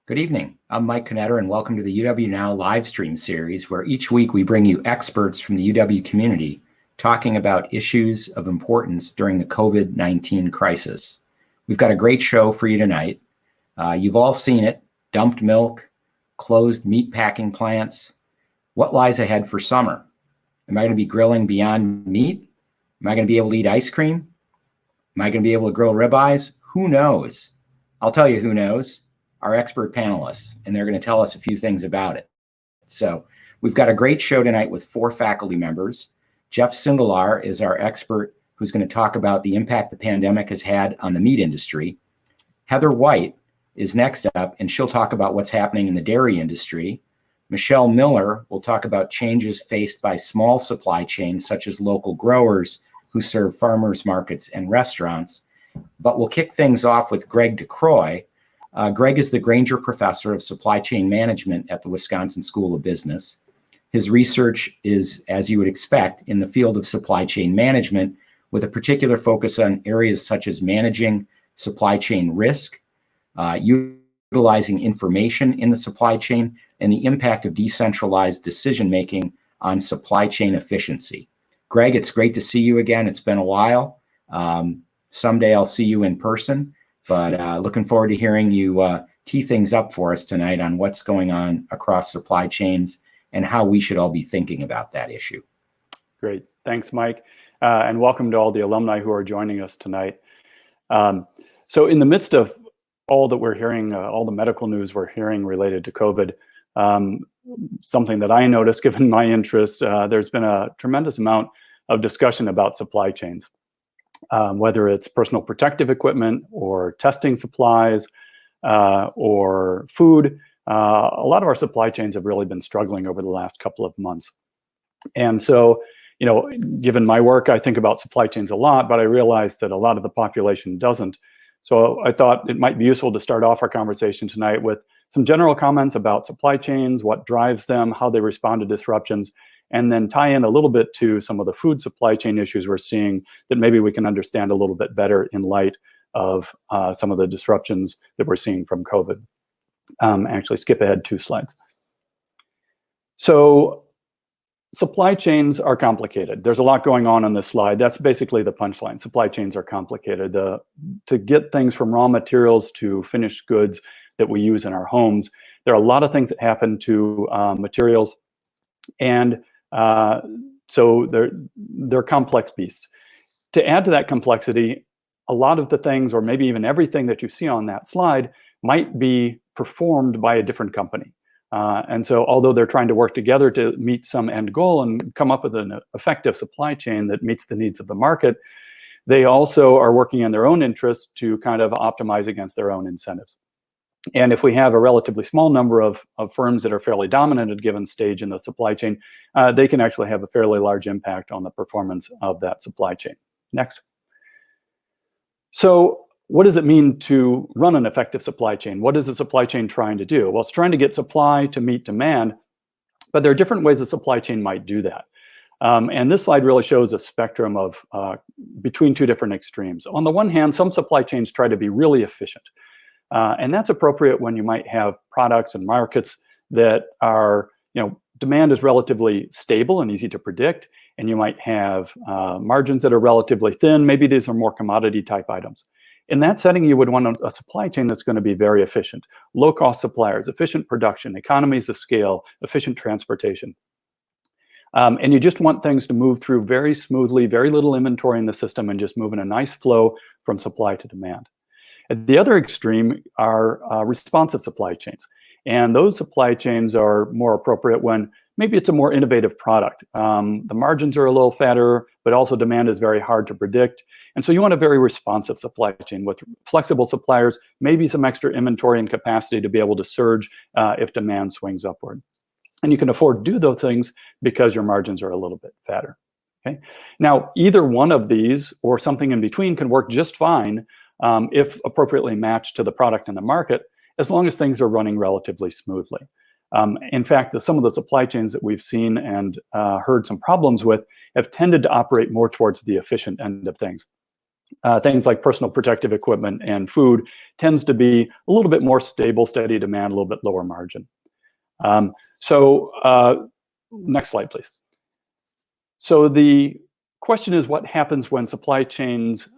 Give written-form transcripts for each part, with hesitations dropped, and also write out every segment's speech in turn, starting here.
Good evening. I'm Mike Knetter, and welcome to the UW Now Livestream series, where each week we bring you experts from the UW community talking about issues of importance during the COVID-19 crisis. We've got a great show for you tonight. You've all seen it: dumped milk, closed meat packing plants. What lies ahead for summer? Am I going to be grilling beyond meat? Am I going to be able to eat ice cream? Am I going to be able to grill ribeyes? Who knows? I'll tell you who knows. Our expert panelists, and they're going to tell us a few things about it. So we've got a great show tonight with 4 faculty members. Jeff Sindelar is our expert who's going to talk about the impact the pandemic has had on the meat industry. Heather White is next up, and she'll talk about what's happening in the dairy industry. Michelle Miller will talk about changes faced by small supply chains, such as local growers who serve farmers markets and restaurants. But we'll kick things off with Greg DeCroix. Greg is the Granger Professor of Supply Chain Management at the Wisconsin School of Business. His research is, as you would expect, in the field of supply chain management, with a particular focus on areas such as managing supply chain risk, utilizing information in the supply chain, and the impact of decentralized decision-making on supply chain efficiency. Greg, it's great to see you again. It's been a while. Someday I'll see you in person. But looking forward to hearing you tee things up for us tonight on what's going on across supply chains and how we should all be thinking about that issue. Great. Thanks, Mike. And welcome to all the alumni who are joining us tonight. So in the midst of all that we're hearing, all the medical news we're hearing related to COVID, something that I noticed given my interest, there's been a tremendous amount of discussion about supply chains. Whether it's personal protective equipment or testing supplies or food, a lot of our supply chains have really been struggling over the last couple of months. And so, given my work, I think about supply chains a lot, but I realize that a lot of the population doesn't. So I thought it might be useful to start off our conversation tonight with some general comments about supply chains, what drives them, how they respond to disruptions, and then tie in a little bit to some of the food supply chain issues we're seeing that maybe we can understand a little bit better in light of some of the disruptions that we're seeing from COVID. Actually, skip ahead 2 slides. So supply chains are complicated. There's a lot going on this slide. That's basically the punchline. Supply chains are complicated. To get things from raw materials to finished goods that we use in our homes, there are a lot of things that happen to materials, and so they're complex beasts. To add to that complexity, a lot of the things, or maybe even everything that you see on that slide, might be performed by a different company. And so although they're trying to work together to meet some end goal and come up with an effective supply chain that meets the needs of the market, they also are working in their own interests to kind of optimize against their own incentives. And if we have a relatively small number of firms that are fairly dominant at a given stage in the supply chain, they can actually have a fairly large impact on the performance of that supply chain. Next. So what does it mean to run an effective supply chain? What is the supply chain trying to do? Well, it's trying to get supply to meet demand, but there are different ways the supply chain might do that. And this slide really shows a spectrum of between 2 different extremes. On the one hand, some supply chains try to be really efficient. And that's appropriate when you might have products and markets that are, demand is relatively stable and easy to predict, and you might have margins that are relatively thin. Maybe these are more commodity type items. In that setting, you would want a supply chain that's going to be very efficient. Low-cost suppliers, efficient production, economies of scale, efficient transportation. And you just want things to move through very smoothly, very little inventory in the system, and just move in a nice flow from supply to demand. At the other extreme are responsive supply chains. And those supply chains are more appropriate when maybe it's a more innovative product. The margins are a little fatter, but also demand is very hard to predict. And so you want a very responsive supply chain with flexible suppliers, maybe some extra inventory and capacity to be able to surge if demand swings upward. And you can afford to do those things because your margins are a little bit fatter. Okay? Now, either one of these or something in between can work just fine if appropriately matched to the product and the market, as long as things are running relatively smoothly. In fact, some of the supply chains that we've seen and heard some problems with have tended to operate more towards the efficient end of things. things like personal protective equipment and food tends to be a little bit more stable, steady demand, a little bit lower margin. Next slide, please. So the question is, what happens when supply chains,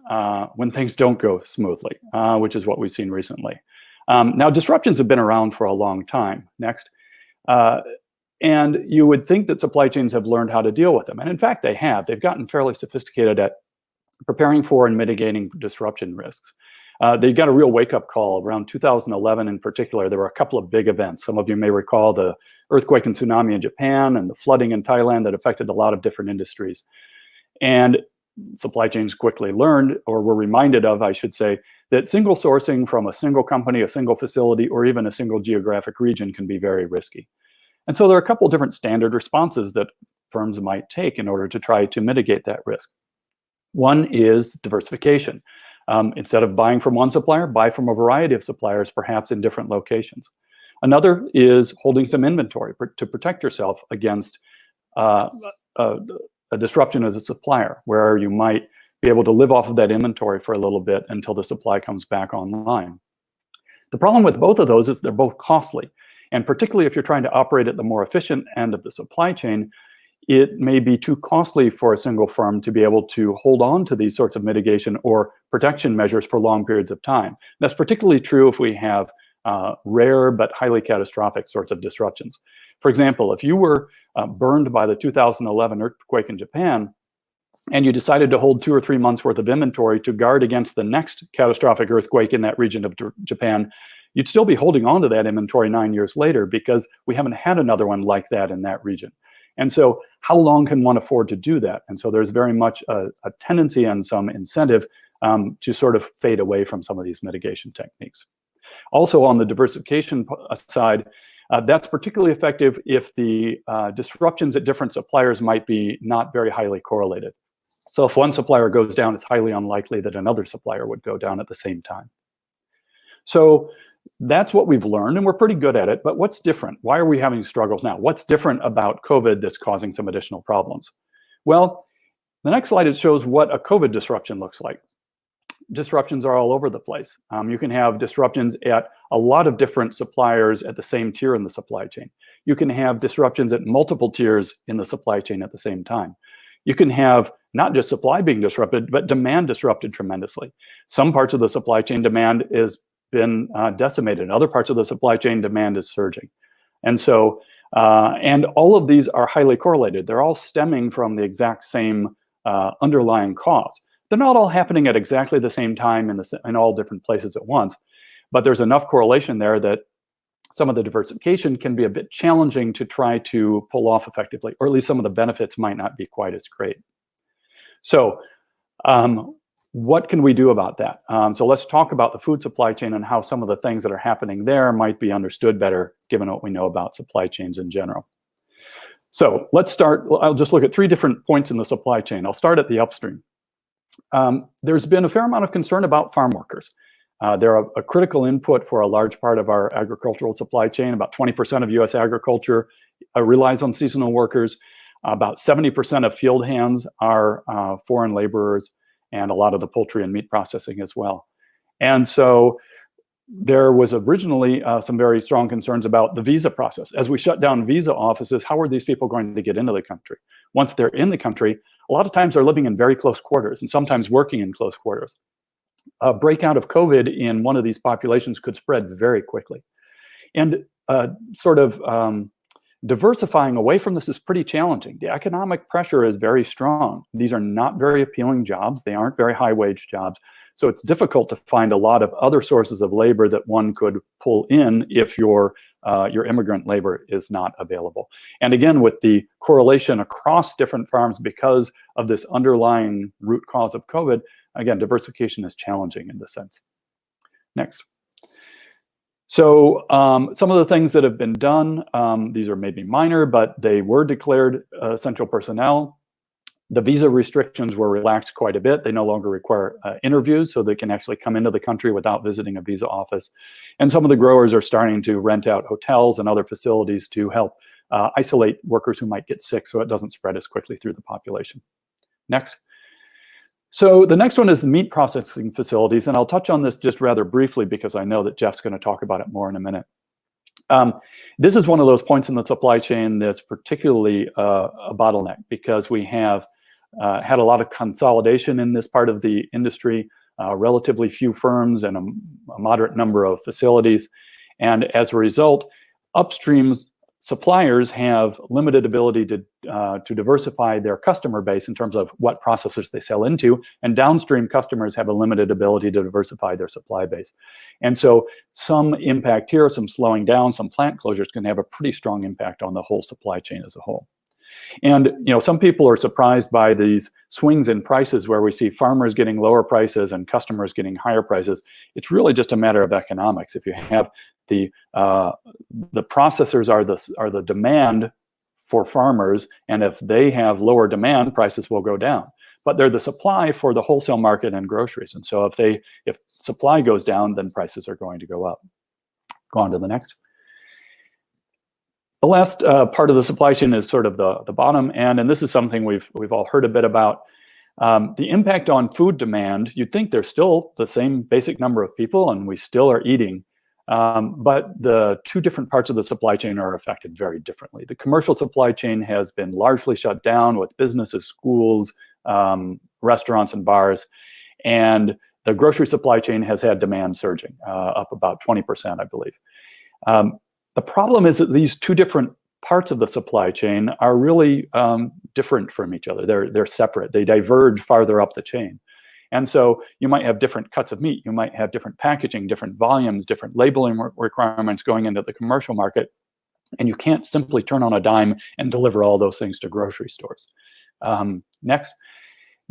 when things don't go smoothly, which is what we've seen recently. Now, disruptions have been around for a long time. Next. And you would think that supply chains have learned how to deal with them. And in fact, they have. They've gotten fairly sophisticated at preparing for and mitigating disruption risks. They got a real wake-up call around 2011 in particular. There were a couple of big events. Some of you may recall the earthquake and tsunami in Japan and the flooding in Thailand that affected a lot of different industries. And supply chains quickly learned, or were reminded of, I should say, that single sourcing from a single company, a single facility, or even a single geographic region can be very risky. And so there are a couple of different standard responses that firms might take in order to try to mitigate that risk. One is diversification. Instead of buying from one supplier, buy from a variety of suppliers, perhaps in different locations. Another is holding some inventory to protect yourself against a disruption as a supplier, where you might be able to live off of that inventory for a little bit until the supply comes back online. The problem with both of those is they're both costly. And particularly if you're trying to operate at the more efficient end of the supply chain, it may be too costly for a single firm to be able to hold on to these sorts of mitigation or protection measures for long periods of time. That's particularly true if we have rare but highly catastrophic sorts of disruptions. For example, if you were burned by the 2011 earthquake in Japan, and you decided to hold 2 or 3 months worth of inventory to guard against the next catastrophic earthquake in that region of Japan, you'd still be holding on to that inventory 9 years later because we haven't had another one like that in that region. And so how long can one afford to do that? And so there's very much a tendency and some incentive to sort of fade away from some of these mitigation techniques. Also on the diversification side, that's particularly effective if the disruptions at different suppliers might be not very highly correlated. So if one supplier goes down, it's highly unlikely that another supplier would go down at the same time. So that's what we've learned, and we're pretty good at it. But what's different? Why are we having struggles now? What's different about COVID that's causing some additional problems? Well, the next slide shows what a COVID disruption looks like. Disruptions are all over the place. You can have disruptions at a lot of different suppliers at the same tier in the supply chain. You can have disruptions at multiple tiers in the supply chain at the same time. You can have not just supply being disrupted, but demand disrupted tremendously. Some parts of the supply chain demand has been decimated. In other parts of the supply chain, demand is surging. And so, and all of these are highly correlated. They're all stemming from the exact same underlying cause. They're not all happening at exactly the same time in all different places at once, but there's enough correlation there that some of the diversification can be a bit challenging to try to pull off effectively, or at least some of the benefits might not be quite as great. So what can we do about that? So let's talk about the food supply chain and how some of the things that are happening there might be understood better given what we know about supply chains in general. So let's start, I'll just look at 3 different points in the supply chain. I'll start at the upstream. There's been a fair amount of concern about farm workers. They're a critical input for a large part of our agricultural supply chain. About 20% of US agriculture relies on seasonal workers. About 70% of field hands are foreign laborers, and a lot of the poultry and meat processing as well. And so there was originally some very strong concerns about the visa process. As we shut down visa offices, how are these people going to get into the country? Once they're in the country, a lot of times they're living in very close quarters and sometimes working in close quarters. A breakout of COVID in one of these populations could spread very quickly. And diversifying away from this is pretty challenging. The economic pressure is very strong. These are not very appealing jobs. They aren't very high wage jobs. So it's difficult to find a lot of other sources of labor that one could pull in if your immigrant labor is not available. And again, with the correlation across different farms because of this underlying root cause of COVID, again, diversification is challenging in this sense. Next. So some of the things that have been done, these are maybe minor, but they were declared essential personnel. The visa restrictions were relaxed quite a bit. They no longer require interviews, so they can actually come into the country without visiting a visa office. And some of the growers are starting to rent out hotels and other facilities to help isolate workers who might get sick so it doesn't spread as quickly through the population. Next. So the next one is the meat processing facilities, and I'll touch on this just rather briefly because I know that Jeff's going to talk about it more in a minute. This is one of those points in the supply chain that's particularly a bottleneck because we have had a lot of consolidation in this part of the industry, relatively few firms and a moderate number of facilities. And as a result, upstream suppliers have limited ability to diversify their customer base in terms of what processors they sell into, and downstream customers have a limited ability to diversify their supply base. And so some impact here, some slowing down, some plant closures can have a pretty strong impact on the whole supply chain as a whole. And some people are surprised by these swings in prices where we see farmers getting lower prices and customers getting higher prices. It's really just a matter of economics. If you have the processors are the demand for farmers, and if they have lower demand, prices will go down. But they're the supply for the wholesale market and groceries. And so if supply goes down, then prices are going to go up. Go on to the next. The last part of the supply chain is sort of the bottom end, and this is something we've all heard a bit about. The impact on food demand, you'd think there's still the same basic number of people and we still are eating, but the two different parts of the supply chain are affected very differently. The commercial supply chain has been largely shut down with businesses, schools, restaurants and bars, and the grocery supply chain has had demand surging, up about 20%, I believe. The problem is that these two different parts of the supply chain are really different from each other. They're separate. They diverge farther up the chain. And so you might have different cuts of meat. You might have different packaging, different volumes, different labeling requirements going into the commercial market. And you can't simply turn on a dime and deliver all those things to grocery stores. Next.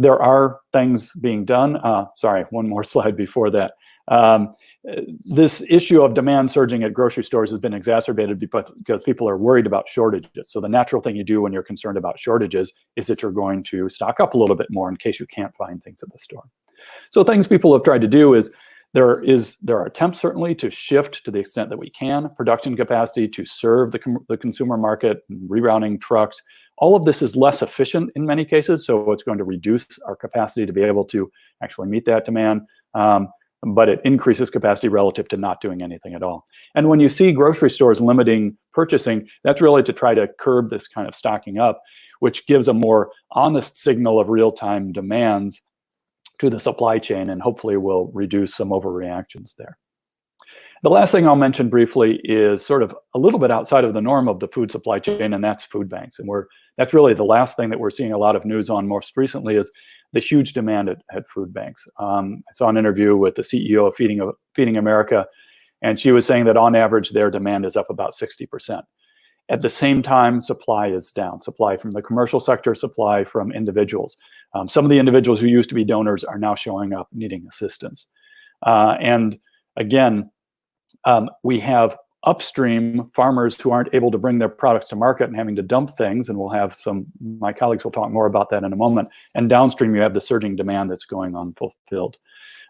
There are things being done. Sorry, one more slide before that. This issue of demand surging at grocery stores has been exacerbated because people are worried about shortages. So the natural thing you do when you're concerned about shortages is that you're going to stock up a little bit more in case you can't find things at the store. So things people have tried to do is there are attempts certainly to shift to the extent that we can production capacity to serve the consumer market, rerouting trucks. All of this is less efficient in many cases, so it's going to reduce our capacity to be able to actually meet that demand. But it increases capacity relative to not doing anything at all. And when you see grocery stores limiting purchasing, that's really to try to curb this kind of stocking up, which gives a more honest signal of real-time demands to the supply chain and hopefully will reduce some overreactions there. The last thing I'll mention briefly is sort of a little bit outside of the norm of the food supply chain, and that's food banks. And that's really the last thing that we're seeing a lot of news on most recently is the huge demand at food banks. I saw an interview with the CEO of Feeding America, and she was saying that on average, their demand is up about 60%. At the same time, supply is down. Supply from the commercial sector, supply from individuals. Some of the individuals who used to be donors are now showing up needing assistance. And again, we have upstream farmers who aren't able to bring their products to market and having to dump things, and my colleagues will talk more about that in a moment. And downstream, you have the surging demand that's going unfulfilled.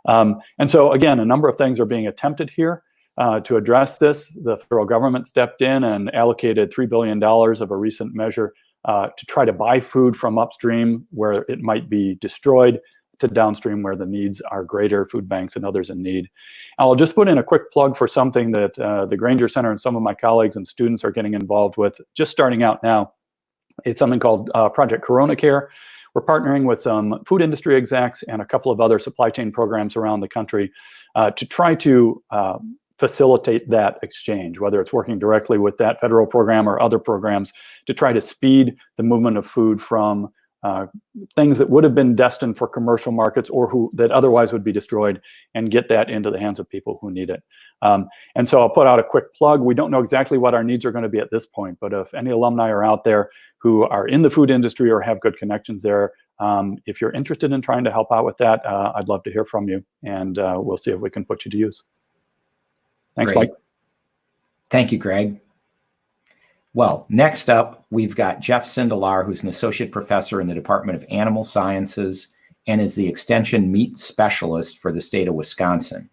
And so again, a number of things are being attempted here to address this. The federal government stepped in and allocated $3 billion of a recent measure to try to buy food from upstream where it might be destroyed to downstream where the needs are greater, food banks and others in need. I'll just put in a quick plug for something that the Granger Center and some of my colleagues and students are getting involved with, just starting out now. It's something called Project Corona Care. We're partnering with some food industry execs and a couple of other supply chain programs around the country to try to facilitate that exchange, whether it's working directly with that federal program or other programs to try to speed the movement of food from things that would have been destined for commercial markets or that otherwise would be destroyed and get that into the hands of people who need it. And so I'll put out a quick plug. We don't know exactly what our needs are going to be at this point, but if any alumni are out there who are in the food industry or have good connections there, if you're interested in trying to help out with that, I'd love to hear from you, and we'll see if we can put you to use. Thanks, Great. Mike. Thank you, Greg. Well, next up, we've got Jeff Sindelar, who's an associate professor in the Department of Animal Sciences and is the Extension Meat Specialist for the state of Wisconsin.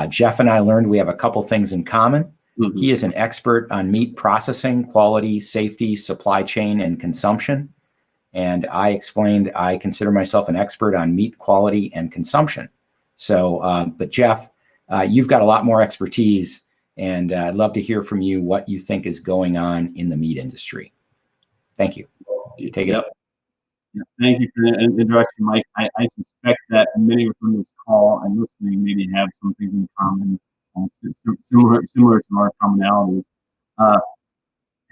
Jeff and I learned we have a couple things in common. Mm-hmm. He is an expert on meat processing, quality, safety, supply chain, and consumption. And I explained I consider myself an expert on meat quality and consumption. So, but Jeff, you've got a lot more expertise, and I'd love to hear from you what you think is going on in the meat industry. Thank you. Take it. Yep. Yeah, thank you for the introduction, Mike. I suspect that many of us on this call and listening maybe have some things in common, similar to our commonalities.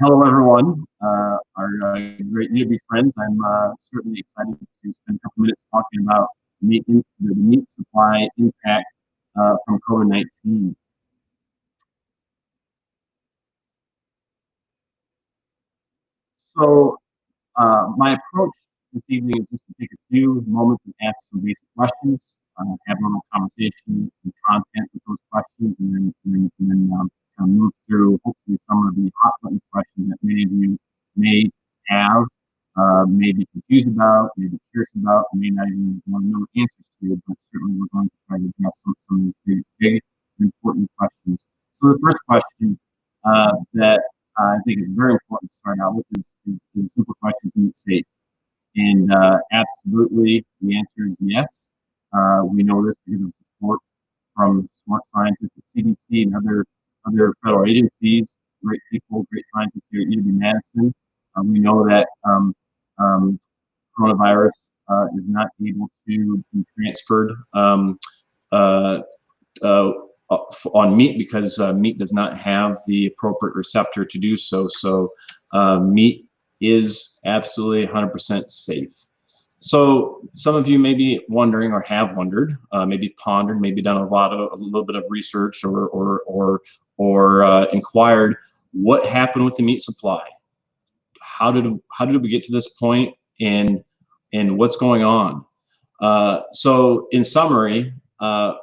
Hello, everyone. Our great UW friends. I'm certainly excited to spend a couple minutes talking about the meat supply impact from COVID-19. So my approach this evening is just to take a few moments and ask some basic questions, have a little conversation and content with those questions, and then kind of move through hopefully some of the hot button questions that many of you may have, may be confused about, may be curious about, may not even want to know the answers to, but certainly we're going to try to address some of these big important questions. So the first question that I think is very important to start out with is the simple question: is meat safe? And absolutely, the answer is yes. We know this because of support from smart scientists at CDC and other federal agencies, great people, great scientists here at UW Madison. We know that coronavirus is not able to be transferred on meat because meat does not have the appropriate receptor to do so. So meat is absolutely 100% safe. So some of you may be wondering or have wondered, maybe pondered, maybe done a little bit of research or inquired what happened with the meat supply. How did we get to this point, and what's going on? So in summary,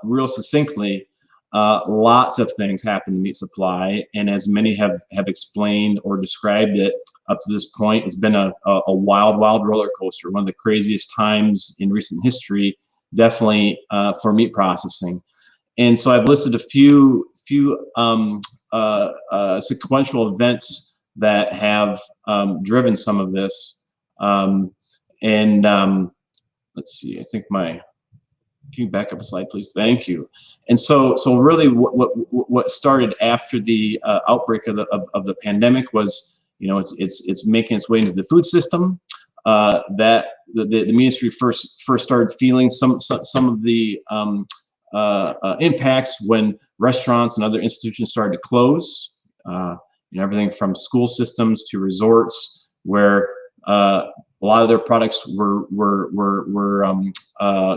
real succinctly, lots of things happen in meat supply, and as many have explained or described it up to this point, it's been a wild roller coaster, one of the craziest times in recent history, definitely for meat processing. And so I've listed a few sequential events that have driven some of this. Let's see, I think can you back up a slide, please? Thank you. And so really what started after the outbreak of the pandemic was, it's making its way into the food system. That the ministry first started feeling some of the impacts when restaurants and other institutions started to close. Everything from school systems to resorts, where a lot of their products were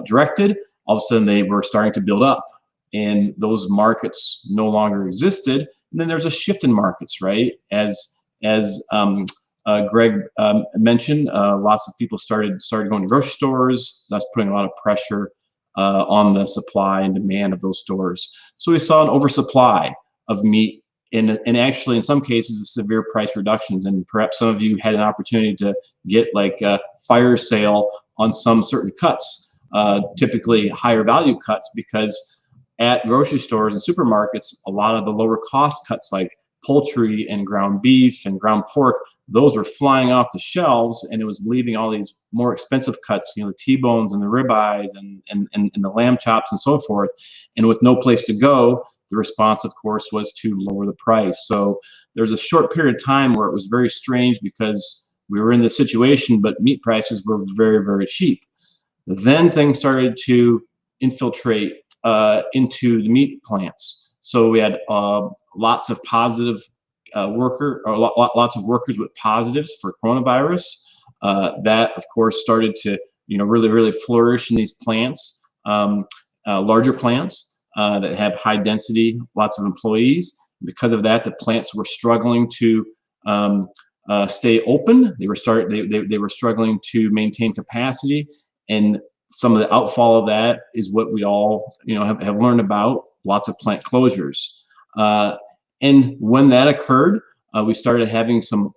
directed. All of a sudden they were starting to build up, and those markets no longer existed. And then there's a shift in markets, right? As Greg mentioned, lots of people started going to grocery stores. That's putting a lot of pressure on the supply and demand of those stores. So we saw an oversupply of meat, and actually in some cases severe price reductions. And perhaps some of you had an opportunity to get like a fire sale on some certain cuts. Typically higher value cuts, because at grocery stores and supermarkets, a lot of the lower cost cuts like poultry and ground beef and ground pork, those were flying off the shelves, and it was leaving all these more expensive cuts, the T-bones and the ribeyes and the lamb chops and so forth. And with no place to go, the response, of course, was to lower the price. So there's a short period of time where it was very strange because we were in this situation, but meat prices were very, very cheap. Then things started to infiltrate into the meat plants. So we had lots of positive lots of workers with positives for coronavirus. That, of course, started to really flourish in these plants, larger plants that have high density, lots of employees. Because of that, the plants were struggling to stay open. They were struggling to maintain capacity. And some of the outfall of that is what we all have learned about, lots of plant closures. And when that occurred, we started having some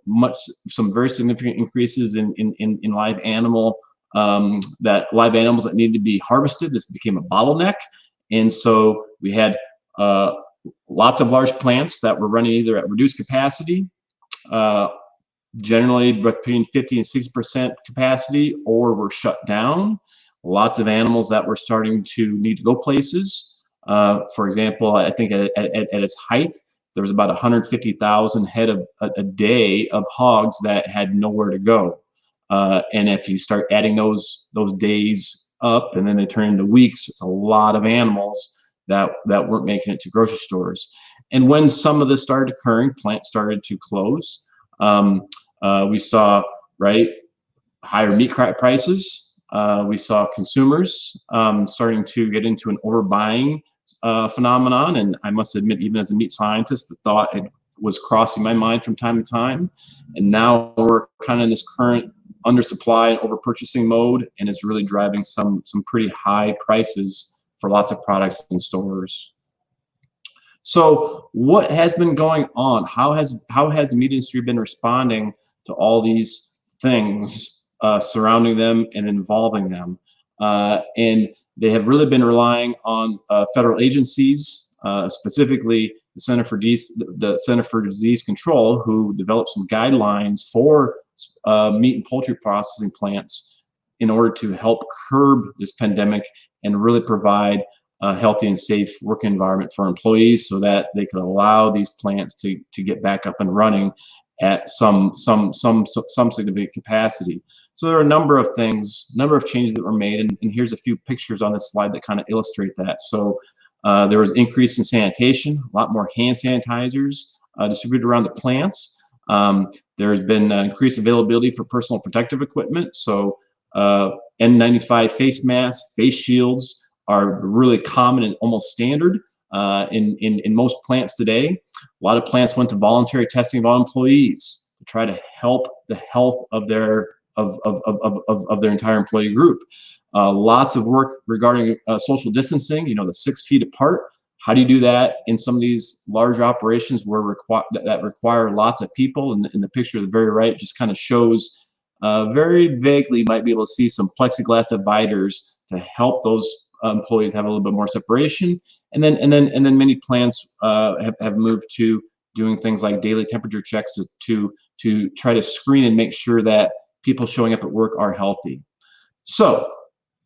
very significant increases in live animals that needed to be harvested. This became a bottleneck. And so we had lots of large plants that were running either at reduced capacity generally between 50 and 60% capacity, or were shut down. Lots of animals that were starting to need to go places. For example, I think at its height, there was about 150,000 head of a day of hogs that had nowhere to go. And if you start adding those days up, and then they turn into weeks, it's a lot of animals that weren't making it to grocery stores. And when some of this started occurring, plants started to close. We saw, right, higher meat prices. We saw consumers starting to get into an overbuying phenomenon. And I must admit, even as a meat scientist, the thought was crossing my mind from time to time. And now we're kind of in this current undersupply and overpurchasing mode, and it's really driving some pretty high prices for lots of products in stores. So what has been going on? How has the meat industry been responding to all these things surrounding them and involving them? And they have really been relying on federal agencies, specifically the Center for Disease Control, who developed some guidelines for meat and poultry processing plants in order to help curb this pandemic and really provide a healthy and safe working environment for employees, so that they could allow these plants to get back up and running at some significant capacity. So there are a number of things, number of changes that were made, and here's a few pictures on this slide that kind of illustrate that. So there was increase in sanitation, a lot more hand sanitizers distributed around the plants. There's been increased availability for personal protective equipment. So N95 face masks, face shields are really common and almost standard in most plants today. A lot of plants went to voluntary testing of all employees to try to help the health of their entire employee group. Lots of work regarding social distancing, you know, the 6 feet apart. How do you do that in some of these large operations where that require lots of people? And in the picture to the very right, just kind of shows very vaguely, you might be able to see some plexiglass dividers to help those employees have a little bit more separation. And then many plants have moved to doing things like daily temperature checks to try to screen and make sure that people showing up at work are healthy. So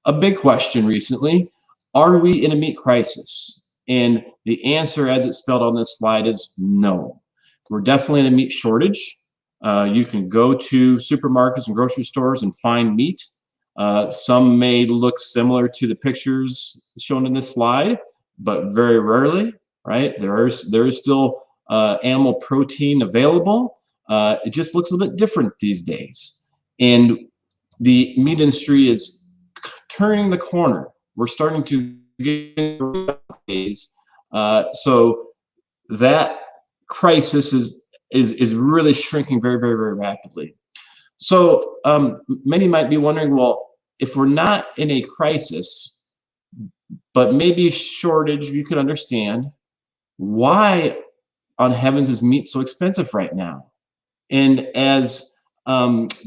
a big question recently, are we in a meat crisis? And the answer, as it's spelled on this slide, is no. We're definitely in a meat shortage. You can go to supermarkets and grocery stores and find meat. Some may look similar to the pictures shown in this slide, but very rarely, right? There is still animal protein available. It just looks a little bit different these days. And the meat industry is turning the corner. We're starting to get days. So that crisis is really shrinking very, very, very rapidly. So many might be wondering, well, if we're not in a crisis, but maybe shortage, you could understand, why on heavens is meat so expensive right now? And as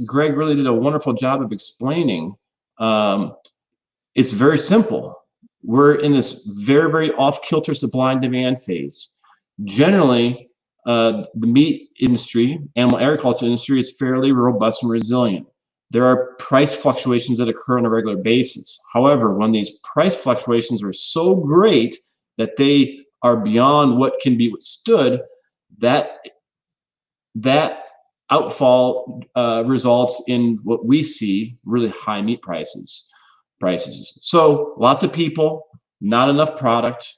Greg really did a wonderful job of explaining, it's very simple. We're in this very, very off-kilter supply and demand phase. Generally, the meat industry, animal agriculture industry, is fairly robust and resilient. There are price fluctuations that occur on a regular basis. However, when these price fluctuations are so great that they are beyond what can be withstood, that outfall results in what we see, really high meat prices. So lots of people, not enough product,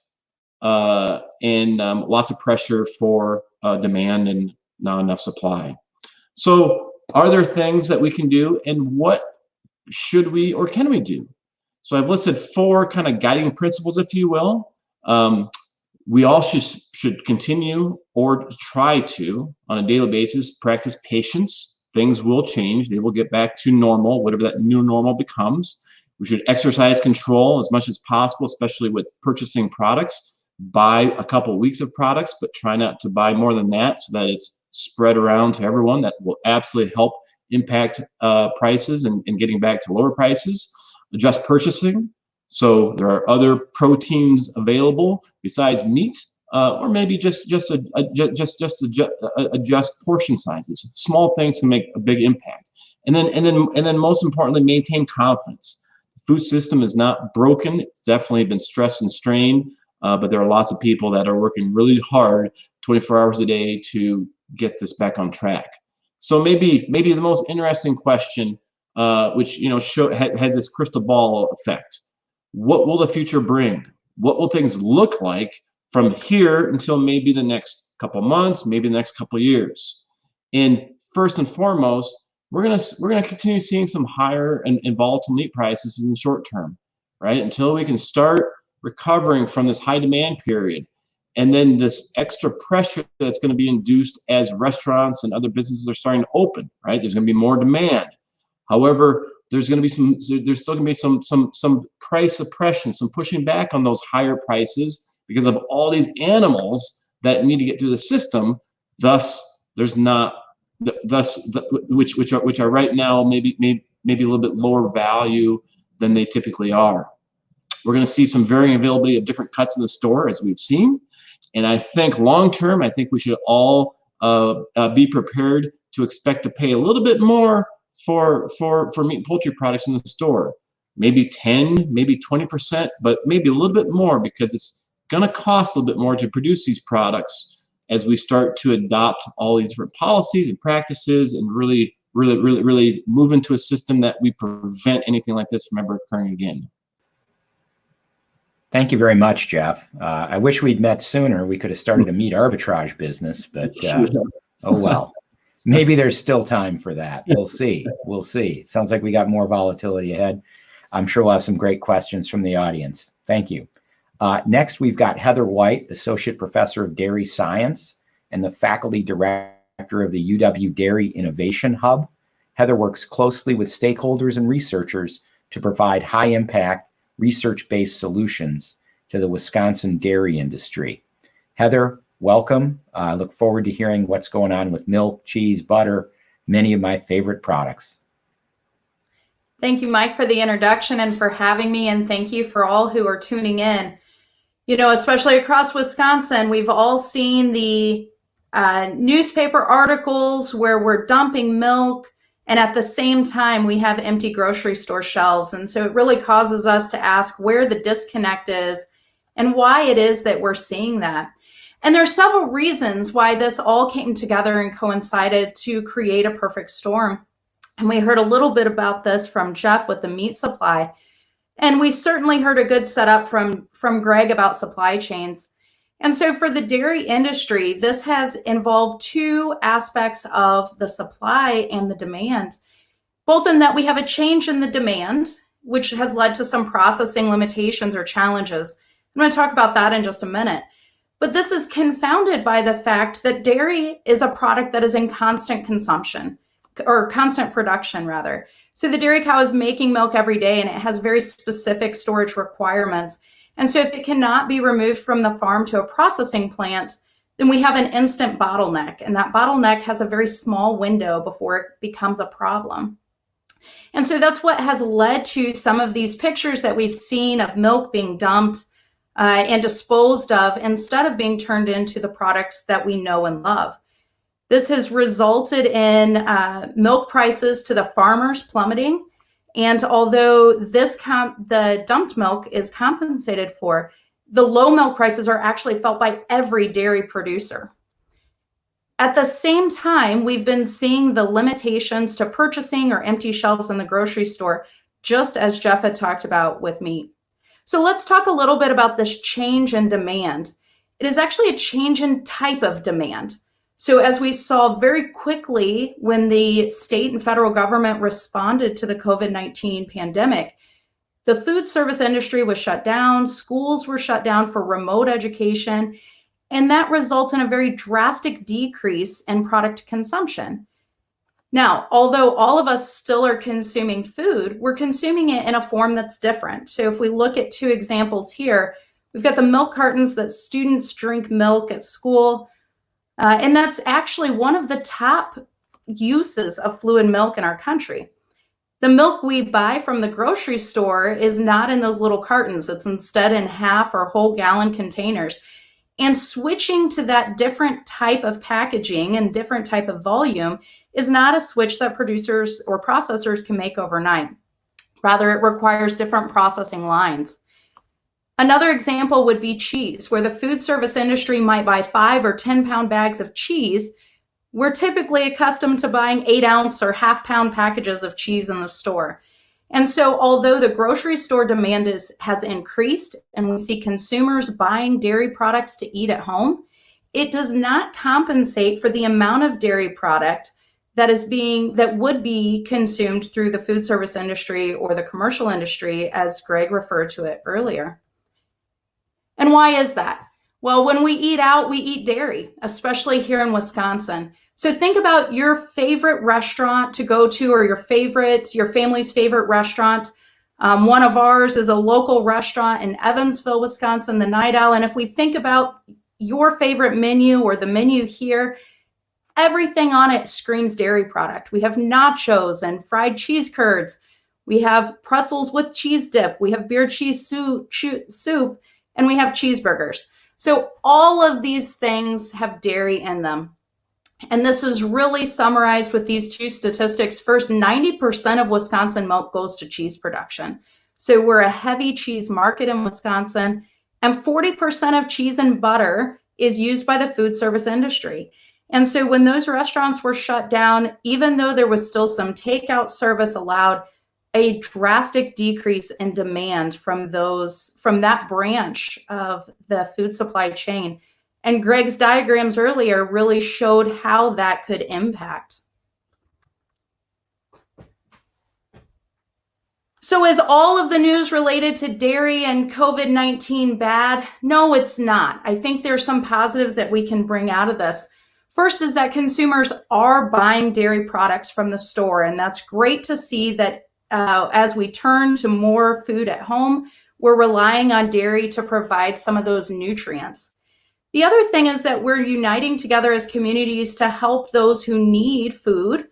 and lots of pressure for demand and not enough supply. So are there things that we can do, and what should we or can we do? So I've listed 4 kind of guiding principles, if you will. We all should continue or try to, on a daily basis, practice patience. Things will change. They will get back to normal, whatever that new normal becomes. We should exercise control as much as possible, especially with purchasing products. Buy a couple weeks of products, but try not to buy more than that, so that it's spread around to everyone. That will absolutely help impact prices and getting back to lower prices. Adjust purchasing. So there are other proteins available besides meat or maybe just adjust portion sizes. Small things can make a big impact. And then most importantly, maintain confidence. The food system is not broken. It's definitely been stressed and strained, but there are lots of people that are working really hard 24 hours a day to get this back on track. So maybe the most interesting question, which has this crystal ball effect. What will the future bring? What will things look like from here until maybe the next couple months, maybe the next couple years? And first and foremost, we're gonna continue seeing some higher and volatile meat prices in the short term, right? Until we can start recovering from this high demand period, and then this extra pressure that's going to be induced as restaurants and other businesses are starting to open, right? There's going to be more demand. However, there's still going to be some price suppression, some pushing back on those higher prices because of all these animals that need to get through the system. Thus, which are right now maybe a little bit lower value than they typically are. We're going to see some varying availability of different cuts in the store, as we've seen. And I think long term, I think we should all be prepared to expect to pay a little bit more for meat and poultry products in the store. Maybe 10, maybe 20%, but maybe a little bit more, because it's going to cost a little bit more to produce these products as we start to adopt all these different policies and practices and really move into a system that we prevent anything like this from ever occurring again. Thank you very much, Jeff. I wish we'd met sooner. We could have started a meat arbitrage business, but oh well. Maybe there's still time for that. We'll see. We'll see. Sounds like we got more volatility ahead. I'm sure we'll have some great questions from the audience. Thank you. Next, we've got Heather White, Associate Professor of Dairy Science and the Faculty Director of the UW Dairy Innovation Hub. Heather works closely with stakeholders and researchers to provide high-impact, research-based solutions to the Wisconsin dairy industry. Heather, welcome. I look forward to hearing what's going on with milk, cheese, butter, many of my favorite products. Thank you, Mike, for the introduction and for having me, and thank you for all who are tuning in. You know, especially across Wisconsin, we've all seen the newspaper articles where we're dumping milk, and at the same time, we have empty grocery store shelves. And so it really causes us to ask where the disconnect is and why it is that we're seeing that. And there are several reasons why this all came together and coincided to create a perfect storm. And we heard a little bit about this from Jeff with the meat supply. And we certainly heard a good setup from Greg about supply chains. And so for the dairy industry, this has involved two aspects of the supply and the demand, both in that we have a change in the demand, which has led to some processing limitations or challenges. I'm going to talk about that in just a minute. But this is confounded by the fact that dairy is a product that is in constant consumption, or constant production rather. So the dairy cow is making milk every day, and it has very specific storage requirements. And so if it cannot be removed from the farm to a processing plant, then we have an instant bottleneck. And that bottleneck has a very small window before it becomes a problem. And so that's what has led to some of these pictures that we've seen of milk being dumped and disposed of instead of being turned into the products that we know and love. This has resulted in milk prices to the farmers plummeting. And although the dumped milk is compensated for, the low milk prices are actually felt by every dairy producer. At the same time, we've been seeing the limitations to purchasing or empty shelves in the grocery store, just as Jeff had talked about with meat. So let's talk a little bit about this change in demand. It is actually a change in type of demand. So as we saw very quickly when the state and federal government responded to the COVID-19 pandemic, the food service industry was shut down, schools were shut down for remote education, and that results in a very drastic decrease in product consumption. Now, although all of us still are consuming food, we're consuming it in a form that's different. So if we look at two examples here, we've got the milk cartons that students drink milk at school. And that's actually one of the top uses of fluid milk in our country. The milk we buy from the grocery store is not in those little cartons. It's instead in half or whole gallon containers. And switching to that different type of packaging and different type of volume is not a switch that producers or processors can make overnight. Rather, it requires different processing lines. Another example would be cheese, where the food service industry might buy 5 or 10-pound bags of cheese. We're typically accustomed to buying 8-ounce or half-pound packages of cheese in the store. And so although the grocery store demand has increased and we see consumers buying dairy products to eat at home, it does not compensate for the amount of dairy product that would be consumed through the food service industry or the commercial industry, as Greg referred to it earlier. And why is that? Well, when we eat out, we eat dairy, especially here in Wisconsin. So think about your favorite restaurant to go to, or your family's favorite restaurant. One of ours is a local restaurant in Evansville, Wisconsin, the Night Owl. And if we think about your favorite menu or the menu here, everything on it screams dairy product. We have nachos and fried cheese curds. We have pretzels with cheese dip. We have beer cheese soup, and we have cheeseburgers. So all of these things have dairy in them. And this is really summarized with these two statistics. First, 90% of Wisconsin milk goes to cheese production. So we're a heavy cheese market in Wisconsin, and 40% of cheese and butter is used by the food service industry. And so when those restaurants were shut down, even though there was still some takeout service allowed, a drastic decrease in demand from that branch of the food supply chain. And Greg's diagrams earlier really showed how that could impact. So is all of the news related to dairy and COVID-19 bad? No, it's not. I think there's some positives that we can bring out of this. First is that consumers are buying dairy products from the store, and that's great to see that as we turn to more food at home, we're relying on dairy to provide some of those nutrients. The other thing is that we're uniting together as communities to help those who need food.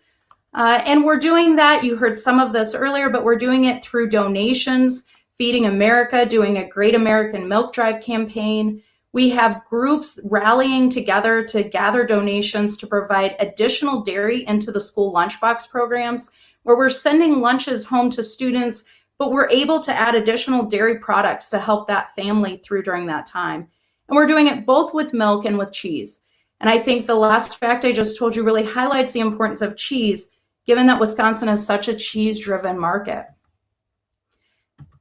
And we're doing that. You heard some of this earlier, but we're doing it through donations, Feeding America, doing a Great American Milk Drive campaign. We have groups rallying together to gather donations to provide additional dairy into the school lunchbox programs, where we're sending lunches home to students, but we're able to add additional dairy products to help that family through during that time. And we're doing it both with milk and with cheese. And I think the last fact I just told you really highlights the importance of cheese, given that Wisconsin is such a cheese-driven market.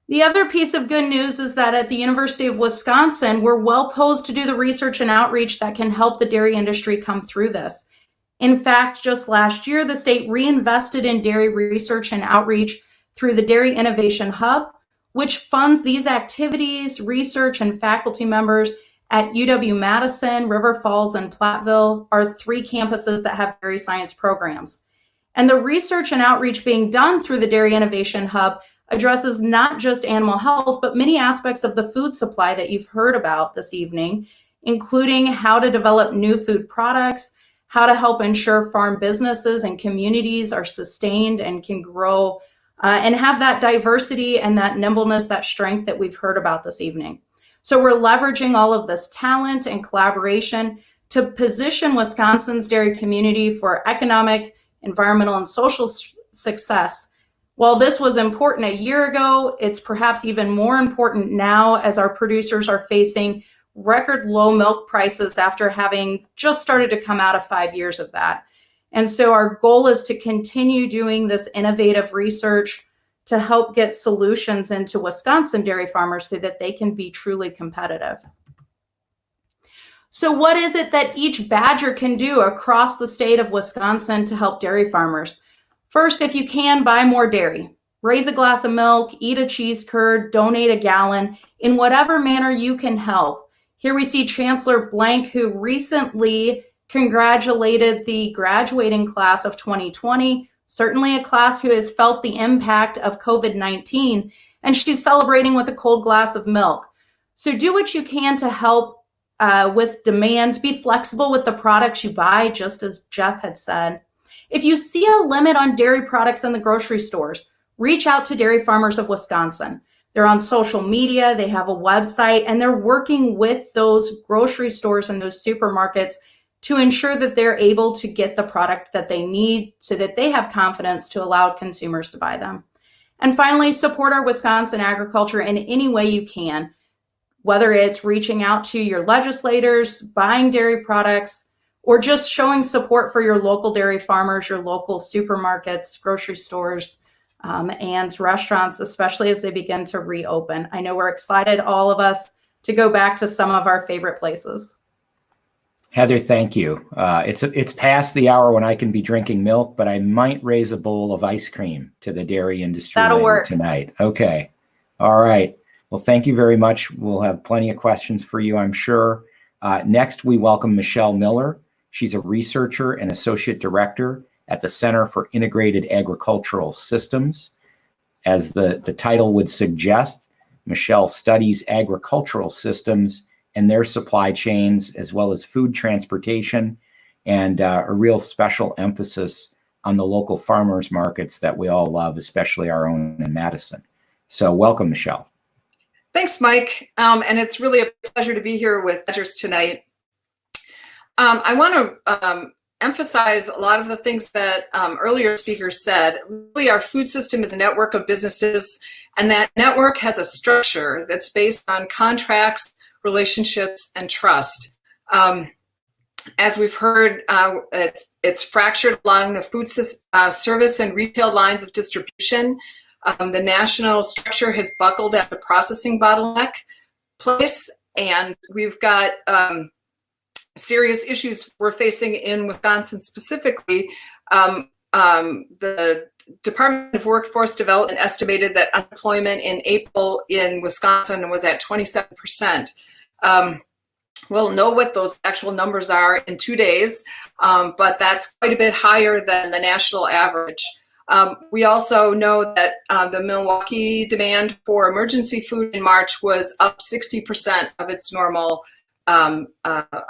The other piece of good news is that at the University of Wisconsin, we're well posed to do the research and outreach that can help the dairy industry come through this. In fact, just last year, the state reinvested in dairy research and outreach through the Dairy Innovation Hub, which funds these activities, research, and faculty members at UW-Madison, River Falls, and Platteville, are 3 campuses that have dairy science programs. And the research and outreach being done through the Dairy Innovation Hub addresses not just animal health, but many aspects of the food supply that you've heard about this evening, including how to develop new food products, how to help ensure farm businesses and communities are sustained and can grow and have that diversity and that nimbleness, that strength that we've heard about this evening. So we're leveraging all of this talent and collaboration to position Wisconsin's dairy community for economic, environmental, and social success. While this was important a year ago, it's perhaps even more important now as our producers are facing record low milk prices after having just started to come out of 5 years of that. And so our goal is to continue doing this innovative research to help get solutions into Wisconsin dairy farmers so that they can be truly competitive. So what is it that each badger can do across the state of Wisconsin to help dairy farmers? First, if you can, buy more dairy. Raise a glass of milk, eat a cheese curd, donate a gallon, in whatever manner you can help. Here we see Chancellor Blank, who recently congratulated the graduating class of 2020, certainly a class who has felt the impact of COVID-19, and she's celebrating with a cold glass of milk. So do what you can to help with demand. Be flexible with the products you buy, just as Jeff had said. If you see a limit on dairy products in the grocery stores, reach out to Dairy Farmers of Wisconsin. They're on social media, they have a website, and they're working with those grocery stores and those supermarkets to ensure that they're able to get the product that they need so that they have confidence to allow consumers to buy them. And finally, support our Wisconsin agriculture in any way you can, whether it's reaching out to your legislators, buying dairy products, or just showing support for your local dairy farmers, your local supermarkets, grocery stores, and restaurants, especially as they begin to reopen. I know we're excited, all of us, to go back to some of our favorite places. Heather, thank you. It's past the hour when I can be drinking milk, but I might raise a bowl of ice cream to the dairy industry That'll later work tonight. Okay. All right. Well, thank you very much. We'll have plenty of questions for you, I'm sure. Next, we welcome Michelle Miller. She's a researcher and associate director at the Center for Integrated Agricultural Systems. As the title would suggest, Michelle studies agricultural systems and their supply chains, as well as food transportation, and a real special emphasis on the local farmers markets that we all love, especially our own in Madison. So welcome, Michelle. Thanks, Mike. And it's really a pleasure to be here with Badgers tonight. I want to emphasize a lot of the things that earlier speakers said. Really, our food system is a network of businesses, and that network has a structure that's based on contracts, relationships, and trust. As we've heard, it's fractured along the food service and retail lines of distribution. The national structure has buckled at the processing bottleneck place, and we've got serious issues we're facing in Wisconsin specifically. The Department of Workforce Development estimated that unemployment in April in Wisconsin was at 27%. We'll know what those actual numbers are in 2 days, but that's quite a bit higher than the national average. We also know that the Milwaukee demand for emergency food in March was up 60% of its normal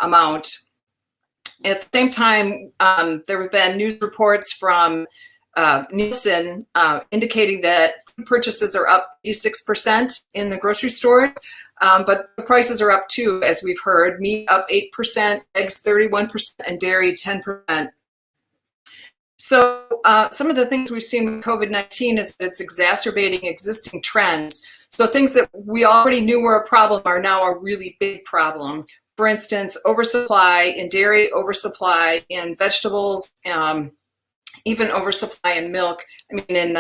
amount. At the same time, there have been news reports from Nielsen indicating that food purchases are up 86% in the grocery stores, but the prices are up too, as we've heard. Meat up 8%, eggs 31%, and dairy 10%. So some of the things we've seen with COVID-19 is that it's exacerbating existing trends. So things that we already knew were a problem are now a really big problem. For instance, oversupply in dairy, oversupply in vegetables, even oversupply in milk, in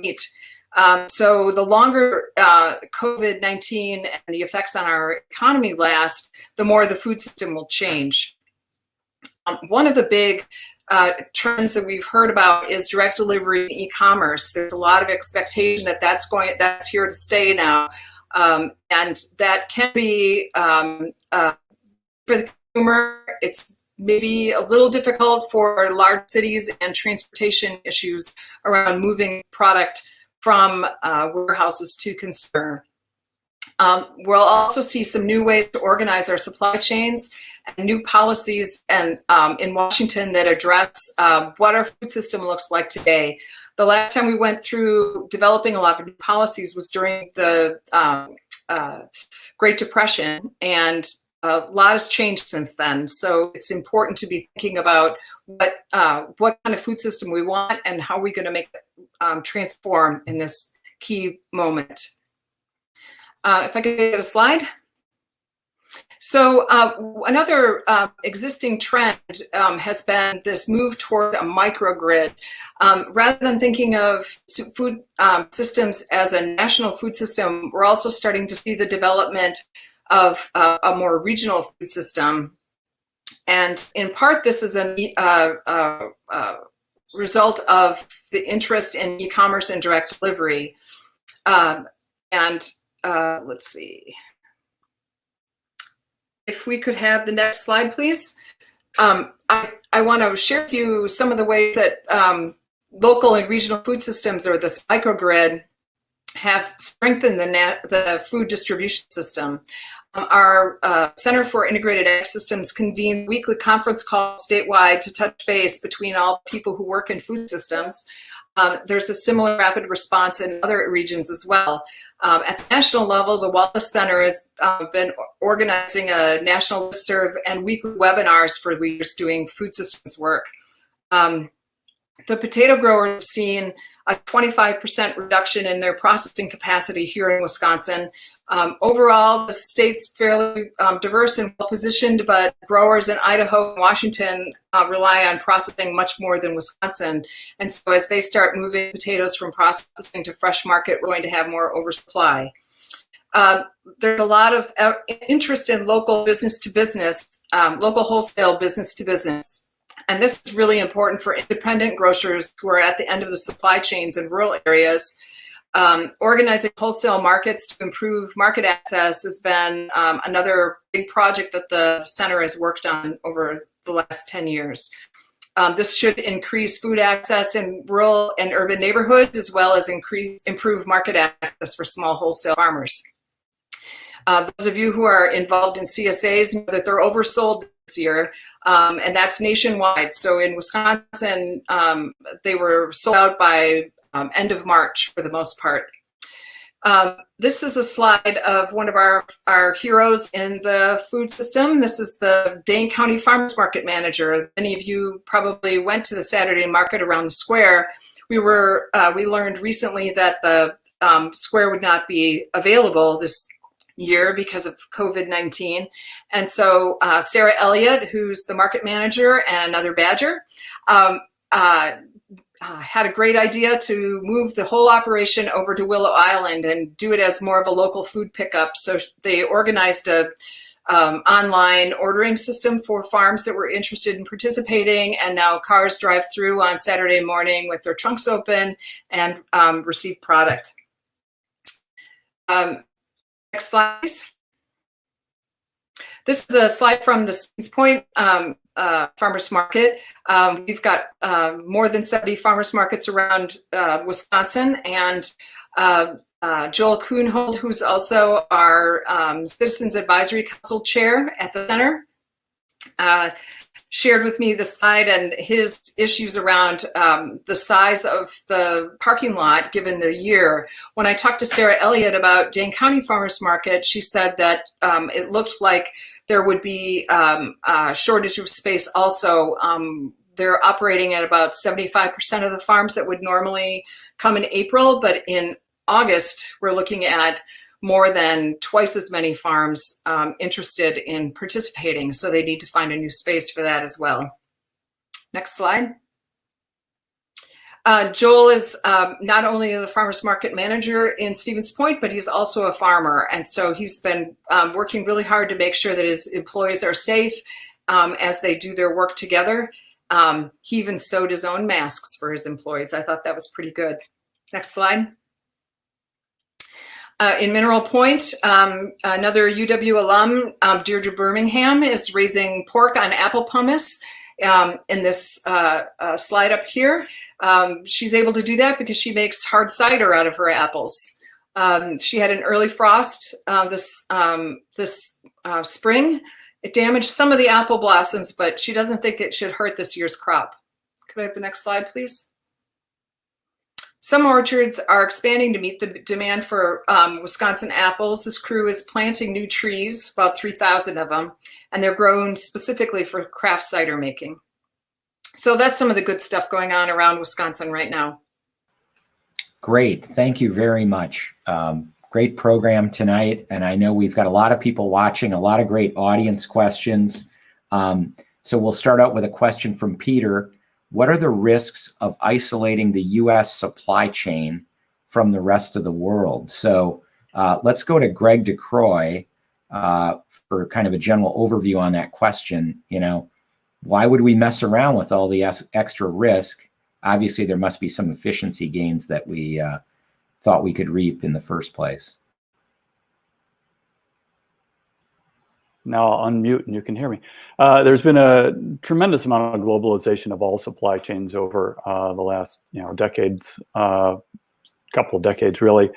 meat. So the longer COVID-19 and the effects on our economy last, the more the food system will change. One of the big trends that we've heard about is direct delivery and e-commerce. There's a lot of expectation that that's here to stay now, and that can be for the consumer. It's maybe a little difficult for large cities and transportation issues around moving product from warehouses to consumer. We'll also see some new ways to organize our supply chains and new policies and in Washington that address what our food system looks like today. The last time we went through developing a lot of new policies was during the Great Depression, and a lot has changed since then. So it's important to be thinking about what kind of food system we want and how we're going to make it transform in this key moment. If I could get a slide. So another existing trend has been this move towards a microgrid. Rather than thinking of food systems as a national food system, we're also starting to see the development of a more regional food system. And in part, this is a result of the interest in e-commerce and direct delivery. Let's see. If we could have the next slide, please. I want to share with you some of the ways that local and regional food systems, or this microgrid, have strengthened the food distribution system. Our Center for Integrated Ag Systems convenes weekly conference calls statewide to touch base between all people who work in food systems. there's a similar rapid response in other regions as well. At the national level, the Wallace Center has been organizing a national listserv and weekly webinars for leaders doing food systems work. The potato growers have seen a 25% reduction in their processing capacity here in Wisconsin. Overall, the state's fairly diverse and well-positioned, but growers in Idaho and Washington rely on processing much more than Wisconsin. And so as they start moving potatoes from processing to fresh market, we're going to have more oversupply. There's a lot of interest in local business-to-business, local wholesale business-to-business. And this is really important for independent grocers who are at the end of the supply chains in rural areas. Organizing wholesale markets to improve market access has been another big project that the center has worked on over the last 10 years. This should increase food access in rural and urban neighborhoods, as well as improve market access for small wholesale farmers. Those of you who are involved in CSAs know that they're oversold this year, and that's nationwide. So in Wisconsin, they were sold out by end of March for the most part. This is a slide of one of our heroes in the food system. This is the Dane County Farmers Market Manager. Many of you probably went to the Saturday market around the square. We learned recently that the square would not be available this year because of COVID-19. And so Sarah Elliott, who's the market manager and another Badger, had a great idea to move the whole operation over to Willow Island and do it as more of a local food pickup. So they organized a online ordering system for farms that were interested in participating, and now cars drive through on Saturday morning with their trunks open and receive product. Next slide, please. This is a slide from the Stevens Point farmers market. We've got more than 70 farmers markets around Wisconsin, and Joel Kuhnhold, who's also our Citizens Advisory Council chair at the center, shared with me the slide and his issues around the size of the parking lot given the year. When I talked to Sarah Elliott about Dane County Farmers Market, she said that it looked like there would be a shortage of space also. They're operating at about 75% of the farms that would normally come in April, but in August, we're looking at more than twice as many farms interested in participating. So they need to find a new space for that as well. Next slide. Joel is not only the farmers market manager in Stevens Point, but he's also a farmer. And so he's been working really hard to make sure that his employees are safe as they do their work together. He even sewed his own masks for his employees. I thought that was pretty good. Next slide. In Mineral Point, another UW alum, Deirdre Birmingham, is raising pork on apple pumice in this slide up here. She's able to do that because she makes hard cider out of her apples. She had an early frost this spring. It damaged some of the apple blossoms, but she doesn't think it should hurt this year's crop. Could I have the next slide, please? Some orchards are expanding to meet the demand for Wisconsin apples. This crew is planting new trees, about 3,000 of them, and they're grown specifically for craft cider making. So that's some of the good stuff going on around Wisconsin right now. Great. Thank you very much. Great program tonight. And I know we've got a lot of people watching, a lot of great audience questions. So we'll start out with a question from Peter. What are the risks of isolating the U.S. supply chain from the rest of the world? So let's go to Greg DeCroix for kind of a general overview on that question. You know, why would we mess around with all the extra risk? Obviously, there must be some efficiency gains that we thought we could reap in the first place. Now I'll unmute and you can hear me. There's been a tremendous amount of globalization of all supply chains over the last decades, couple of decades really.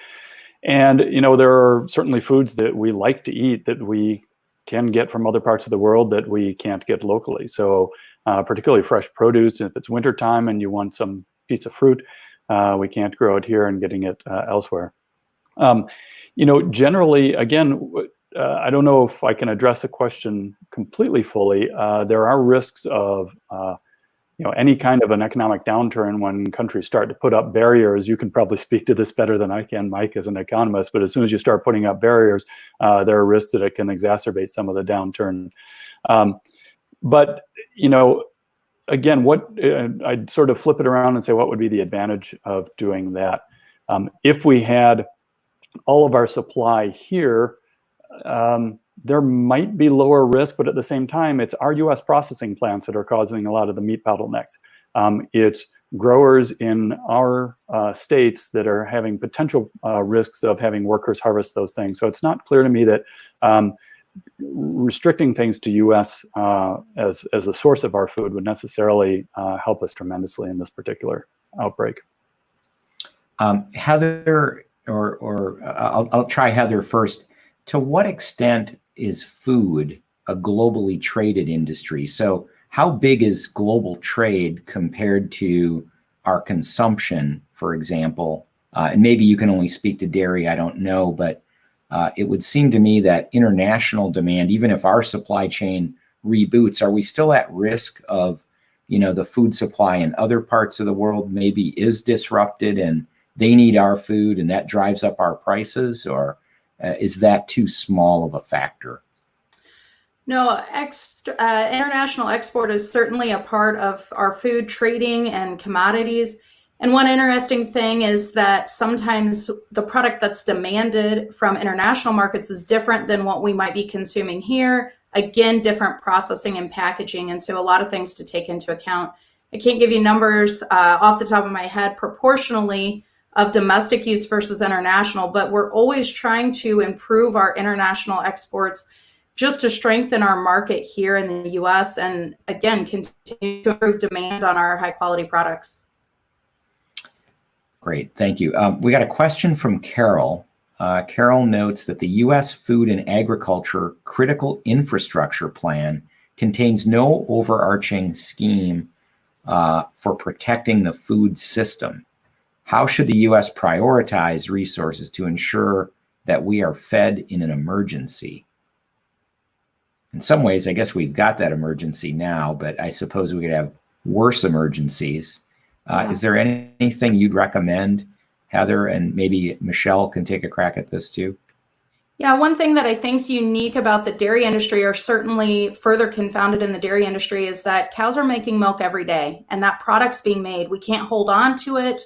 And there are certainly foods that we like to eat that we can get from other parts of the world that we can't get locally. So particularly fresh produce, if it's wintertime and you want some piece of fruit, We can't grow it here and getting it elsewhere. Generally, again, I don't know if I can address the question completely fully. There are risks of any kind of an economic downturn when countries start to put up barriers. You can probably speak to this better than I can, Mike, as an economist, but as soon as you start putting up barriers, there are risks that it can exacerbate some of the downturn. But, again, I'd sort of flip it around and say, what would be the advantage of doing that? If we had all of our supply here, there might be lower risk, but at the same time, it's our U.S. processing plants that are causing a lot of the meat bottlenecks. It's growers in our states that are having potential risks of having workers harvest those things. So it's not clear to me that restricting things to U.S. As a source of our food would necessarily help us tremendously in this particular outbreak. Heather, or I'll try Heather first. To what extent is food a globally traded industry? So how big is global trade compared to our consumption, for example? And maybe you can only speak to dairy, I don't know, but it would seem to me that international demand, even if our supply chain reboots, are we still at risk of, the food supply in other parts of the world maybe is disrupted and they need our food and that drives up our prices? Or is that too small of a factor? No, international export is certainly a part of our food trading and commodities. And one interesting thing is that sometimes the product that's demanded from international markets is different than what we might be consuming here. Again, different processing and packaging. And so a lot of things to take into account. I can't give you numbers off the top of my head proportionally of domestic use versus international, but we're always trying to improve our international exports just to strengthen our market here in the US and again, continue to improve demand on our high quality products. Great, thank you. We got a question from Carol. Carol notes that the US Food and Agriculture Critical Infrastructure Plan contains no overarching scheme for protecting the food system. How should the U.S. prioritize resources to ensure that we are fed in an emergency? In some ways, I guess we've got that emergency now, but I suppose we could have worse emergencies. Is there anything you'd recommend, Heather, and maybe Michelle can take a crack at this too? Yeah, one thing that I think is unique about the dairy industry, or certainly further confounded in the dairy industry, is that cows are making milk every day and that product's being made. We can't hold on to it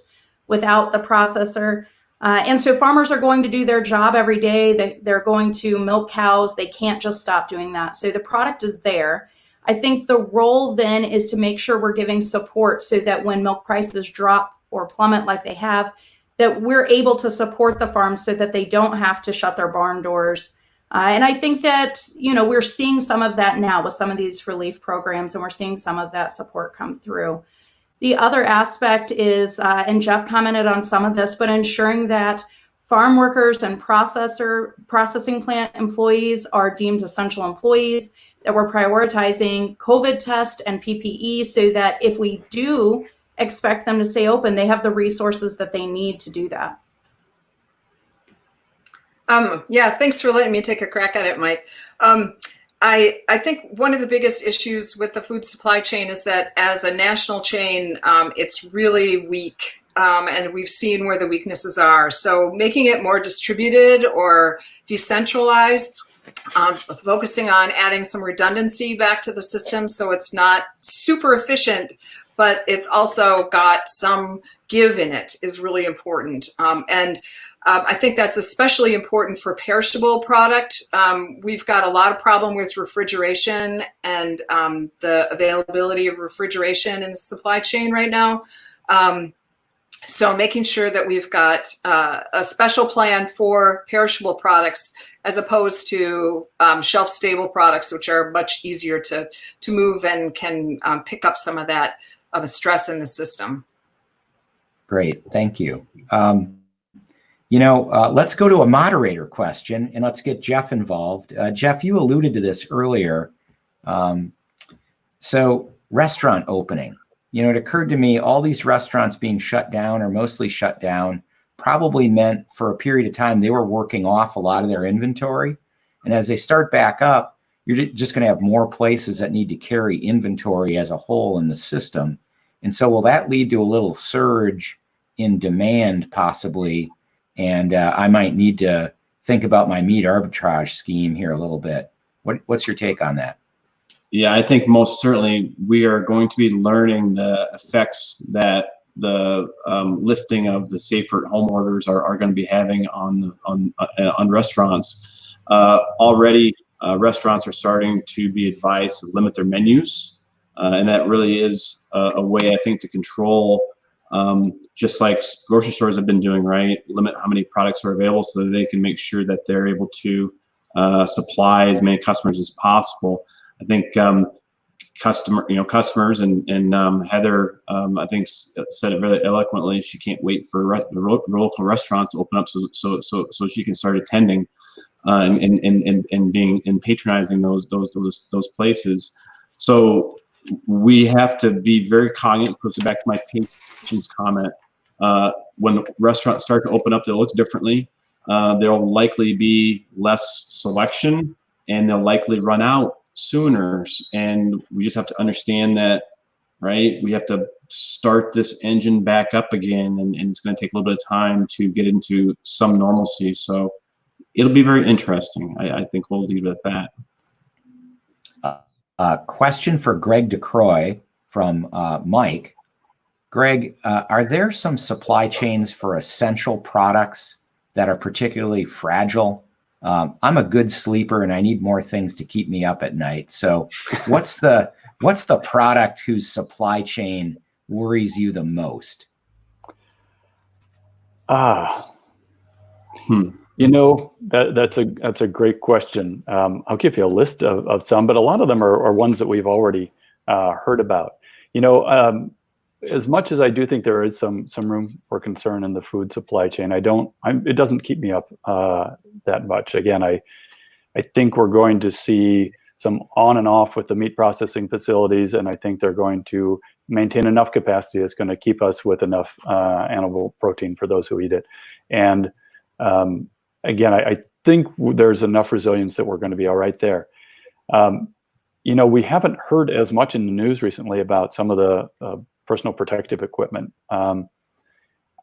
without the processor. And so farmers are going to do their job every day. They're going to milk cows. They can't just stop doing that. So the product is there. I think the role then is to make sure we're giving support so that when milk prices drop or plummet like they have, that we're able to support the farms so that they don't have to shut their barn doors. And I think that, we're seeing some of that now with some of these relief programs, and we're seeing some of that support come through. The other aspect is, and Jeff commented on some of this, but ensuring that farm workers and processing plant employees are deemed essential employees, that we're prioritizing COVID test and PPE so that if we do expect them to stay open, they have the resources that they need to do that. Yeah, thanks for letting me take a crack at it, Mike. I think one of the biggest issues with the food supply chain is that as a national chain, it's really weak. And we've seen where the weaknesses are. So making it more distributed or decentralized, focusing on adding some redundancy back to the system so it's not super efficient, but it's also got some give in it is really important. I think that's especially important for perishable product. We've got a lot of problem with refrigeration and the availability of refrigeration in the supply chain right now. So making sure that we've got a special plan for perishable products as opposed to shelf-stable products, which are much easier to move and can pick up some of that stress in the system. Great, thank you. Let's go to a moderator question and let's get Jeff involved. Jeff, you alluded to this earlier. So restaurant opening. it occurred to me all these restaurants being shut down or mostly shut down probably meant for a period of time they were working off a lot of their inventory. And as they start back up, you're just going to have more places that need to carry inventory as a whole in the system. And so will that lead to a little surge in demand possibly? And I might need to think about my meat arbitrage scheme here a little bit. What's your take on that? Yeah, I think most certainly we are going to be learning the effects that the lifting of the safer at home orders are going to be having on restaurants. Already, restaurants are starting to be advised to limit their menus, and that really is a way, I think, to control, just like grocery stores have been doing, right? Limit how many products are available so that they can make sure that they're able to supply as many customers as possible. I think customers and Heather, I think said it really eloquently. She can't wait for the local restaurants to open up so she can start attending and patronizing those places. So we have to be very cognizant. Goes back to my patient's comment. When restaurants start to open up, they'll look differently. There'll likely be less selection, and they'll likely run out sooner. And we just have to understand that, right? We have to start this engine back up again, and it's going to take a little bit of time to get into some normalcy. So it'll be very interesting. I think we'll leave it at that. Question for Greg DeCroix from Mike. Greg, are there some supply chains for essential products that are particularly fragile? I'm a good sleeper and I need more things to keep me up at night. So what's the product whose supply chain worries you the most? That's a great question. I'll give you a list of some, but a lot of them are ones that we've already heard about. As much as I do think there is some room for concern in the food supply chain, it doesn't keep me up that much. Again, I think we're going to see some on and off with the meat processing facilities, and I think they're going to maintain enough capacity that's going to keep us with enough animal protein for those who eat it. And again, I think there's enough resilience that we're going to be all right there. We haven't heard as much in the news recently about some of the personal protective equipment.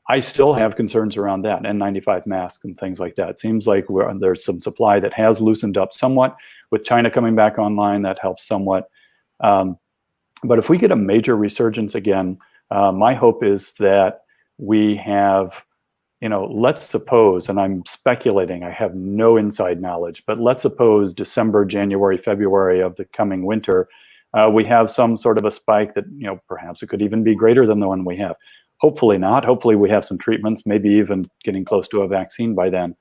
I still have concerns around that, N95 masks and things like that. It seems like there's some supply that has loosened up somewhat. With China coming back online, that helps somewhat. But if we get a major resurgence again, my hope is that we have, let's suppose, and I'm speculating, I have no inside knowledge, but let's suppose December, January, February of the coming winter, we have some sort of a spike that, perhaps it could even be greater than the one we have. Hopefully not. Hopefully we have some treatments, maybe even getting close to a vaccine by then.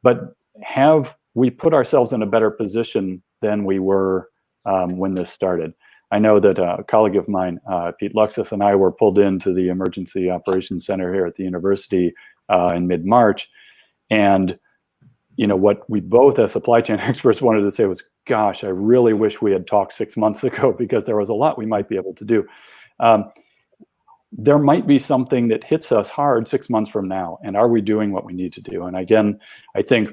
But have we put ourselves in a better position than we were when this started? I know that a colleague of mine, Pete Luxus, and I were pulled into the Emergency Operations Center here at the university in mid-March. And what we both as supply chain experts wanted to say was, gosh, I really wish we had talked 6 months ago, because there was a lot we might be able to do. There might be something that hits us hard 6 months from now. And are we doing what we need to do? And again, I think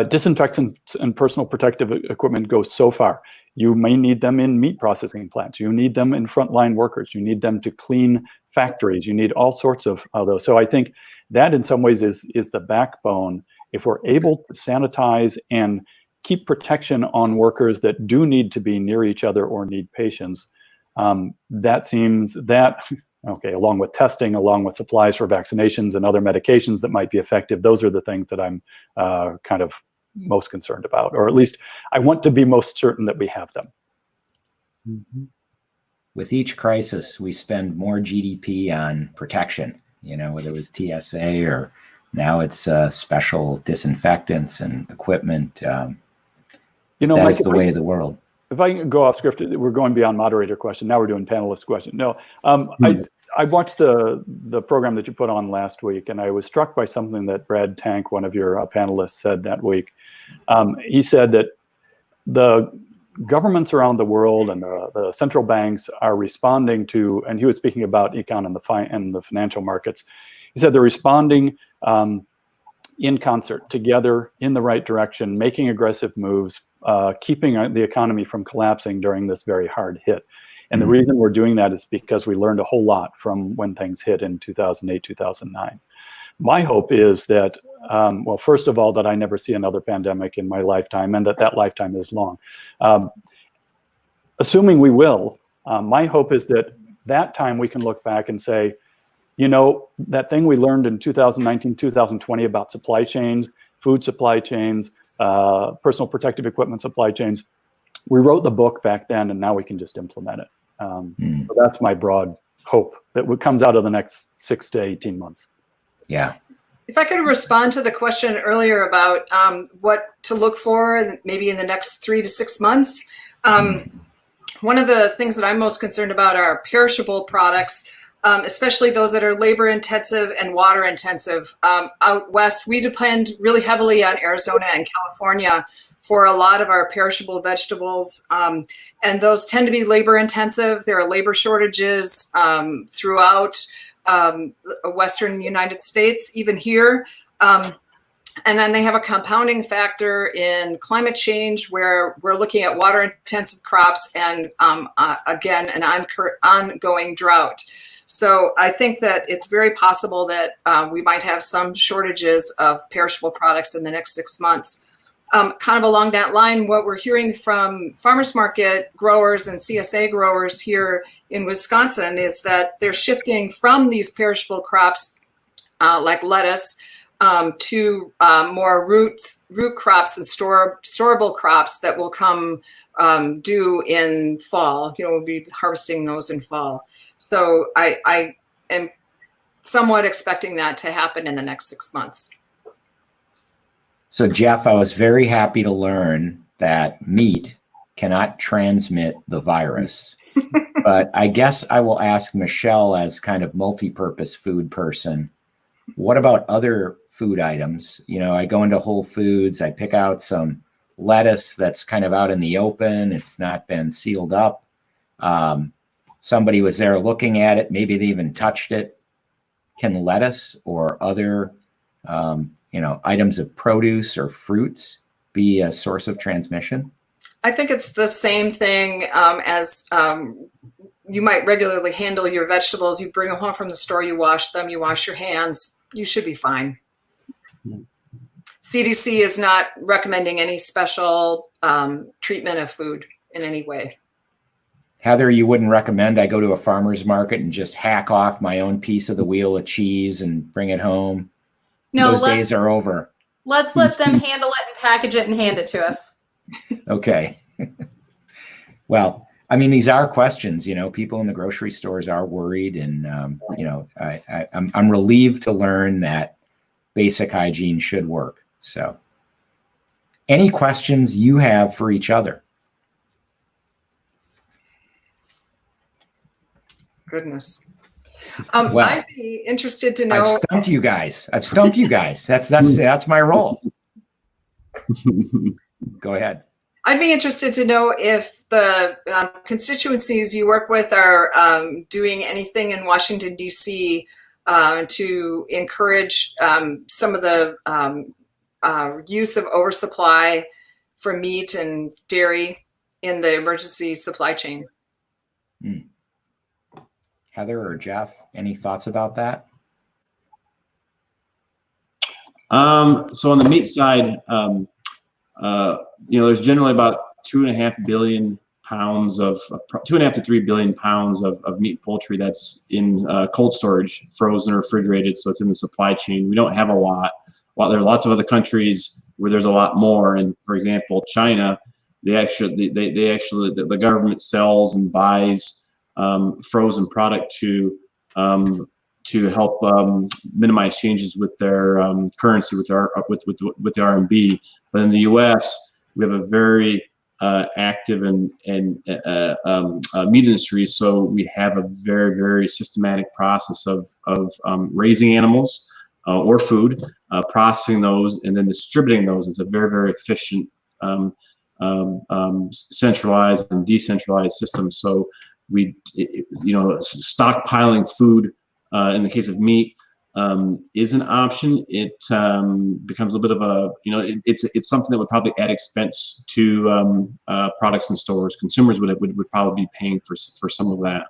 disinfectants and personal protective equipment go so far. You may need them in meat processing plants. You need them in frontline workers. You need them to clean factories. You need all sorts of those. So I think that in some ways is the backbone. If we're able to sanitize and keep protection on workers that do need to be near each other or need patients, okay, along with testing, along with supplies for vaccinations and other medications that might be effective, those are the things that I'm kind of most concerned about, or at least I want to be most certain that we have them. Mm-hmm. With each crisis, we spend more GDP on protection, whether it was TSA or now it's special disinfectants and equipment. That Mike, is the way of the world. If I can go off script, we're going beyond moderator question. Now we're doing panelist question. No, I watched the program that you put on last week, and I was struck by something that Brad Tank, one of your panelists, said that week. He said that the governments around the world and the central banks are responding to, and he was speaking about econ and the financial markets. He said they're responding in concert, together, in the right direction, making aggressive moves, keeping the economy from collapsing during this very hard hit. And the reason we're doing that is because we learned a whole lot from when things hit in 2008, 2009. My hope is that, well, first of all, that I never see another pandemic in my lifetime, and that lifetime is long. Assuming we will, my hope is that time we can look back and say, you know, that thing we learned in 2019, 2020 about supply chains, food supply chains, personal protective equipment supply chains, we wrote the book back then, and now we can just implement it. So that's my broad hope that comes out of the next 6 to 18 months. Yeah. If I could respond to the question earlier about what to look for maybe in the next 3 to 6 months, one of the things that I'm most concerned about are perishable products, especially those that are labor intensive and water intensive. Out west, we depend really heavily on Arizona and California for a lot of our perishable vegetables. And those tend to be labor intensive. There are labor shortages throughout Western United States, even here. And then they have a compounding factor in climate change where we're looking at water intensive crops and again, an ongoing drought. So I think that it's very possible that we might have some shortages of perishable products in the next 6 months. Kind of along that line, what we're hearing from farmers market growers and CSA growers here in Wisconsin is that they're shifting from these perishable crops like lettuce to more root crops and storable crops that will come due in fall. You know, we'll be harvesting those in fall. So I am somewhat expecting that to happen in the next 6 months. So Jeff, I was very happy to learn that meat cannot transmit the virus. But I guess I will ask Michelle, as kind of multi-purpose food person, what about other food items? You know, I go into Whole Foods, I pick out some lettuce that's kind of out in the open. It's not been sealed up. Somebody was there looking at it. Maybe they even touched it. Can lettuce or other you know, items of produce or fruits be a source of transmission? I think it's the same thing as you might regularly handle your vegetables. You bring them home from the store, you wash them, you wash your hands, you should be fine. CDC is not recommending any special treatment of food in any way. Heather, you wouldn't recommend I go to a farmer's market and just hack off my own piece of the wheel of cheese and bring it home? No, those days are over. Let's let them handle it and package it and hand it to us. Okay. Well, I mean, these are questions, you know, people in the grocery stores are worried, and, you know, I'm relieved to learn that basic hygiene should work. So any questions you have for each other? Goodness. Well, I'd be interested to know. I've stumped you guys. That's my role. Go ahead. I'd be interested to know if the constituencies you work with are doing anything in Washington, D.C. To encourage some of the use of oversupply for meat and dairy in the emergency supply chain. Heather or Jeff, any thoughts about that? So on the meat side, you know, there's generally about 2.5 billion pounds of 2.5 to 3 billion pounds of meat and poultry that's in cold storage, frozen or refrigerated. So it's in the supply chain. We don't have a lot. While there are lots of other countries where there's a lot more. And for example, China, the government sells and buys frozen product to help minimize changes with their currency, with the RMB. But in the U.S., we have a very active and meat industry, so we have a very, very systematic process of raising animals or food, processing those, and then distributing those. It's a very, very efficient centralized and decentralized systems. So stockpiling food in the case of meat is an option. It becomes a bit of a, it's something that would probably add expense to products in stores. Consumers would probably be paying for some of that.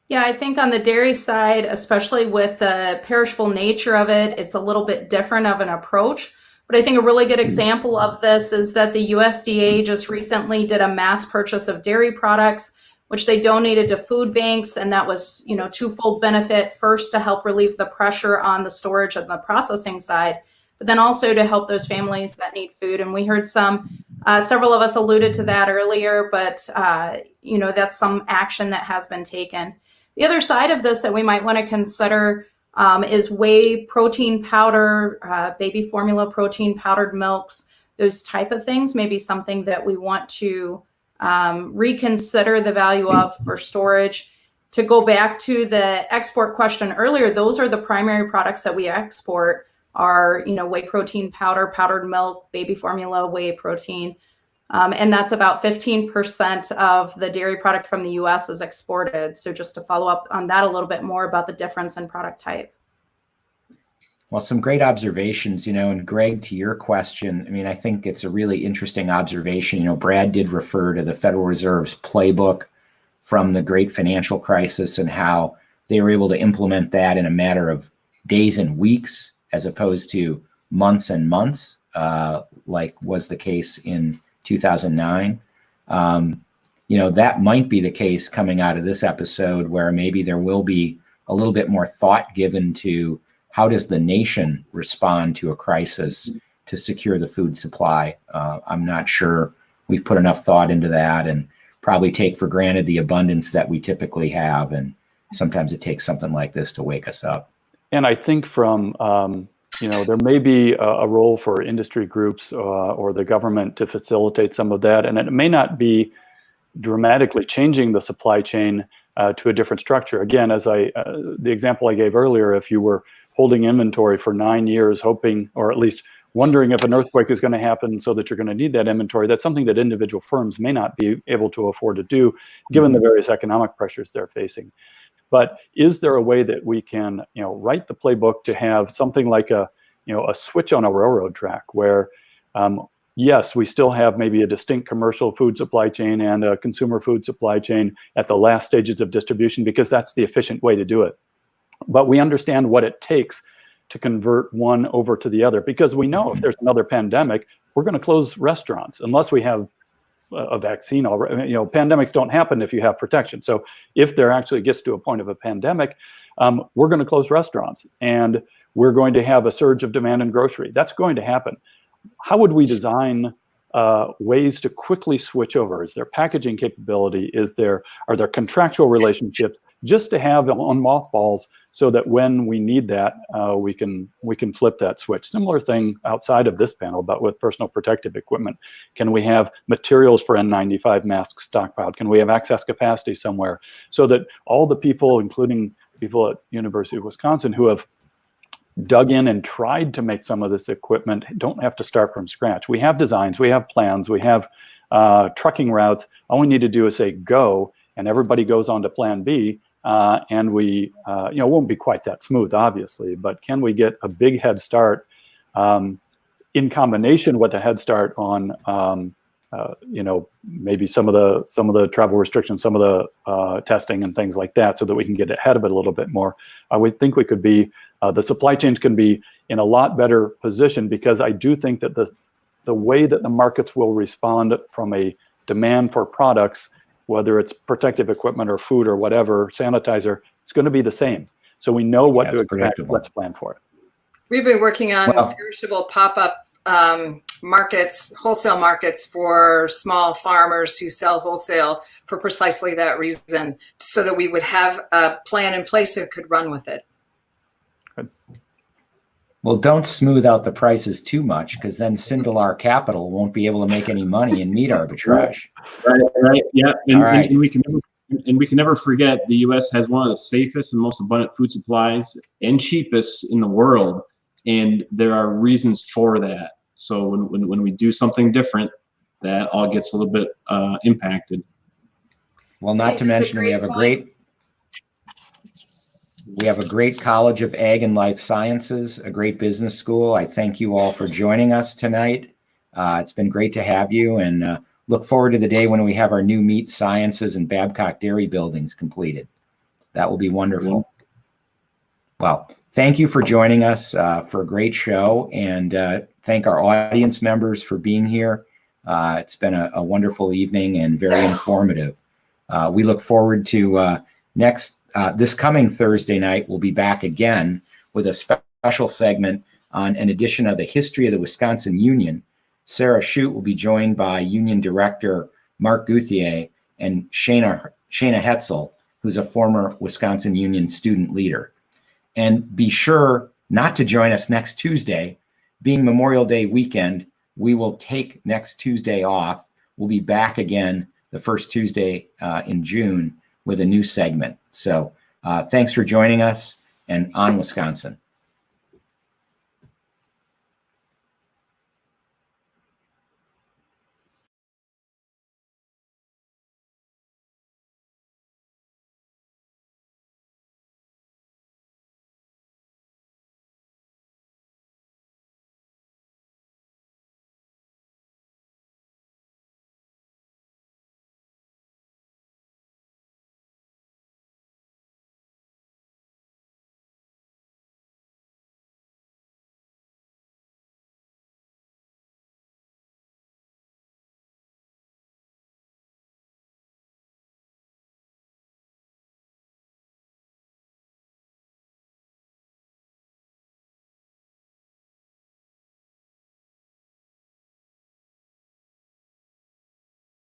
Yeah, I think on the dairy side, especially with the perishable nature of it, it's a little bit different of an approach. But I think a really good example of this is that the USDA just recently did a mass purchase of dairy products, which they donated to food banks. And that was, twofold benefit. First, to help relieve the pressure on the storage and the processing side, but then also to help those families that need food. And we heard several of us alluded to that earlier, but, that's some action that has been taken. The other side of this that we might want to consider is whey protein powder, baby formula protein, powdered milks, those type of things, maybe something that we want to reconsider the value of for storage. To go back to the export question earlier, those are the primary products that we export are, whey protein powder, powdered milk, baby formula, whey protein. And that's about 15% of the dairy product from the US is exported. So just to follow up on that a little bit more about the difference in product type. Well, some great observations, and Greg, to your question, I think it's a really interesting observation. Brad did refer to the Federal Reserve's playbook from the great financial crisis and how they were able to implement that in a matter of days and weeks, as opposed to months and months, like was the case in 2009. That might be the case coming out of this episode, where maybe there will be a little bit more thought given to how does the nation respond to a crisis to secure the food supply. I'm not sure we've put enough thought into that, and probably take for granted the abundance that we typically have. And sometimes it takes something like this to wake us up. And I think from there may be a role for industry groups or the government to facilitate some of that. And it may not be dramatically changing the supply chain to a different structure. Again, as the example I gave earlier, if you were holding inventory for 9 years, hoping, or at least wondering if an earthquake is going to happen so that you're going to need that inventory, that's something that individual firms may not be able to afford to do, given the various economic pressures they're facing. But is there a way that we can, write the playbook to have something like a switch on a railroad track where, yes, we still have maybe a distinct commercial food supply chain and a consumer food supply chain at the last stages of distribution, because that's the efficient way to do it. But we understand what it takes to convert one over to the other, because we know if there's another pandemic, we're going to close restaurants unless we have a vaccine already. Pandemics don't happen if you have protection. So if there actually gets to a point of a pandemic, we're going to close restaurants and we're going to have a surge of demand in grocery. That's going to happen. How would we design ways to quickly switch over? Is there packaging capability? Are there contractual relationships just to have on mothballs so that when we need that, we can flip that switch? Similar thing outside of this panel, but with personal protective equipment. Can we have materials for N95 masks stockpiled? Can we have excess capacity somewhere so that all the people, including people at University of Wisconsin who have dug in and tried to make some of this equipment, don't have to start from scratch? We have designs, we have plans, we have trucking routes. All we need to do is say go, and everybody goes on to plan B. And we, won't be quite that smooth, obviously, but can we get a big head start in combination with a head start on, maybe some of the travel restrictions, some of the testing and things like that, so that we can get ahead of it a little bit more. We think we could be, the supply chains can be in a lot better position, because I do think that the way that the markets will respond from a demand for products, whether it's protective equipment or food or whatever, sanitizer, it's going to be the same. So we know what to expect. Let's plan for it. We've been working on perishable pop-up markets, wholesale markets for small farmers who sell wholesale for precisely that reason, so that we would have a plan in place that could run with it. Good. Well, don't smooth out the prices too much, because then Sindelar Capital won't be able to make any money in meat arbitrage. Right. Yeah. And we can never forget the U.S. has one of the safest and most abundant food supplies and cheapest in the world, and there are reasons for that. So when we do something different, that all gets a little bit impacted. Well, not to mention we have a great College of Ag and Life Sciences, a great business school. I thank you all for joining us tonight. It's been great to have you, and look forward to the day when we have our new Meat Sciences and Babcock Dairy buildings completed. That will be wonderful. Well, thank you for joining us for a great show, and thank our audience members for being here. It's been a wonderful evening and very informative. We look forward to this coming Thursday night. We'll be back again with a special segment on an edition of the History of the Wisconsin Union. Sarah Shute will be joined by Union Director Mark Gouthier and Shana Hetzel, who's a former Wisconsin Union student leader. And be sure not to join us next Tuesday. Being Memorial Day weekend, we will take next Tuesday off. We'll be back again the first Tuesday in June with a new segment. So thanks for joining us, and on Wisconsin.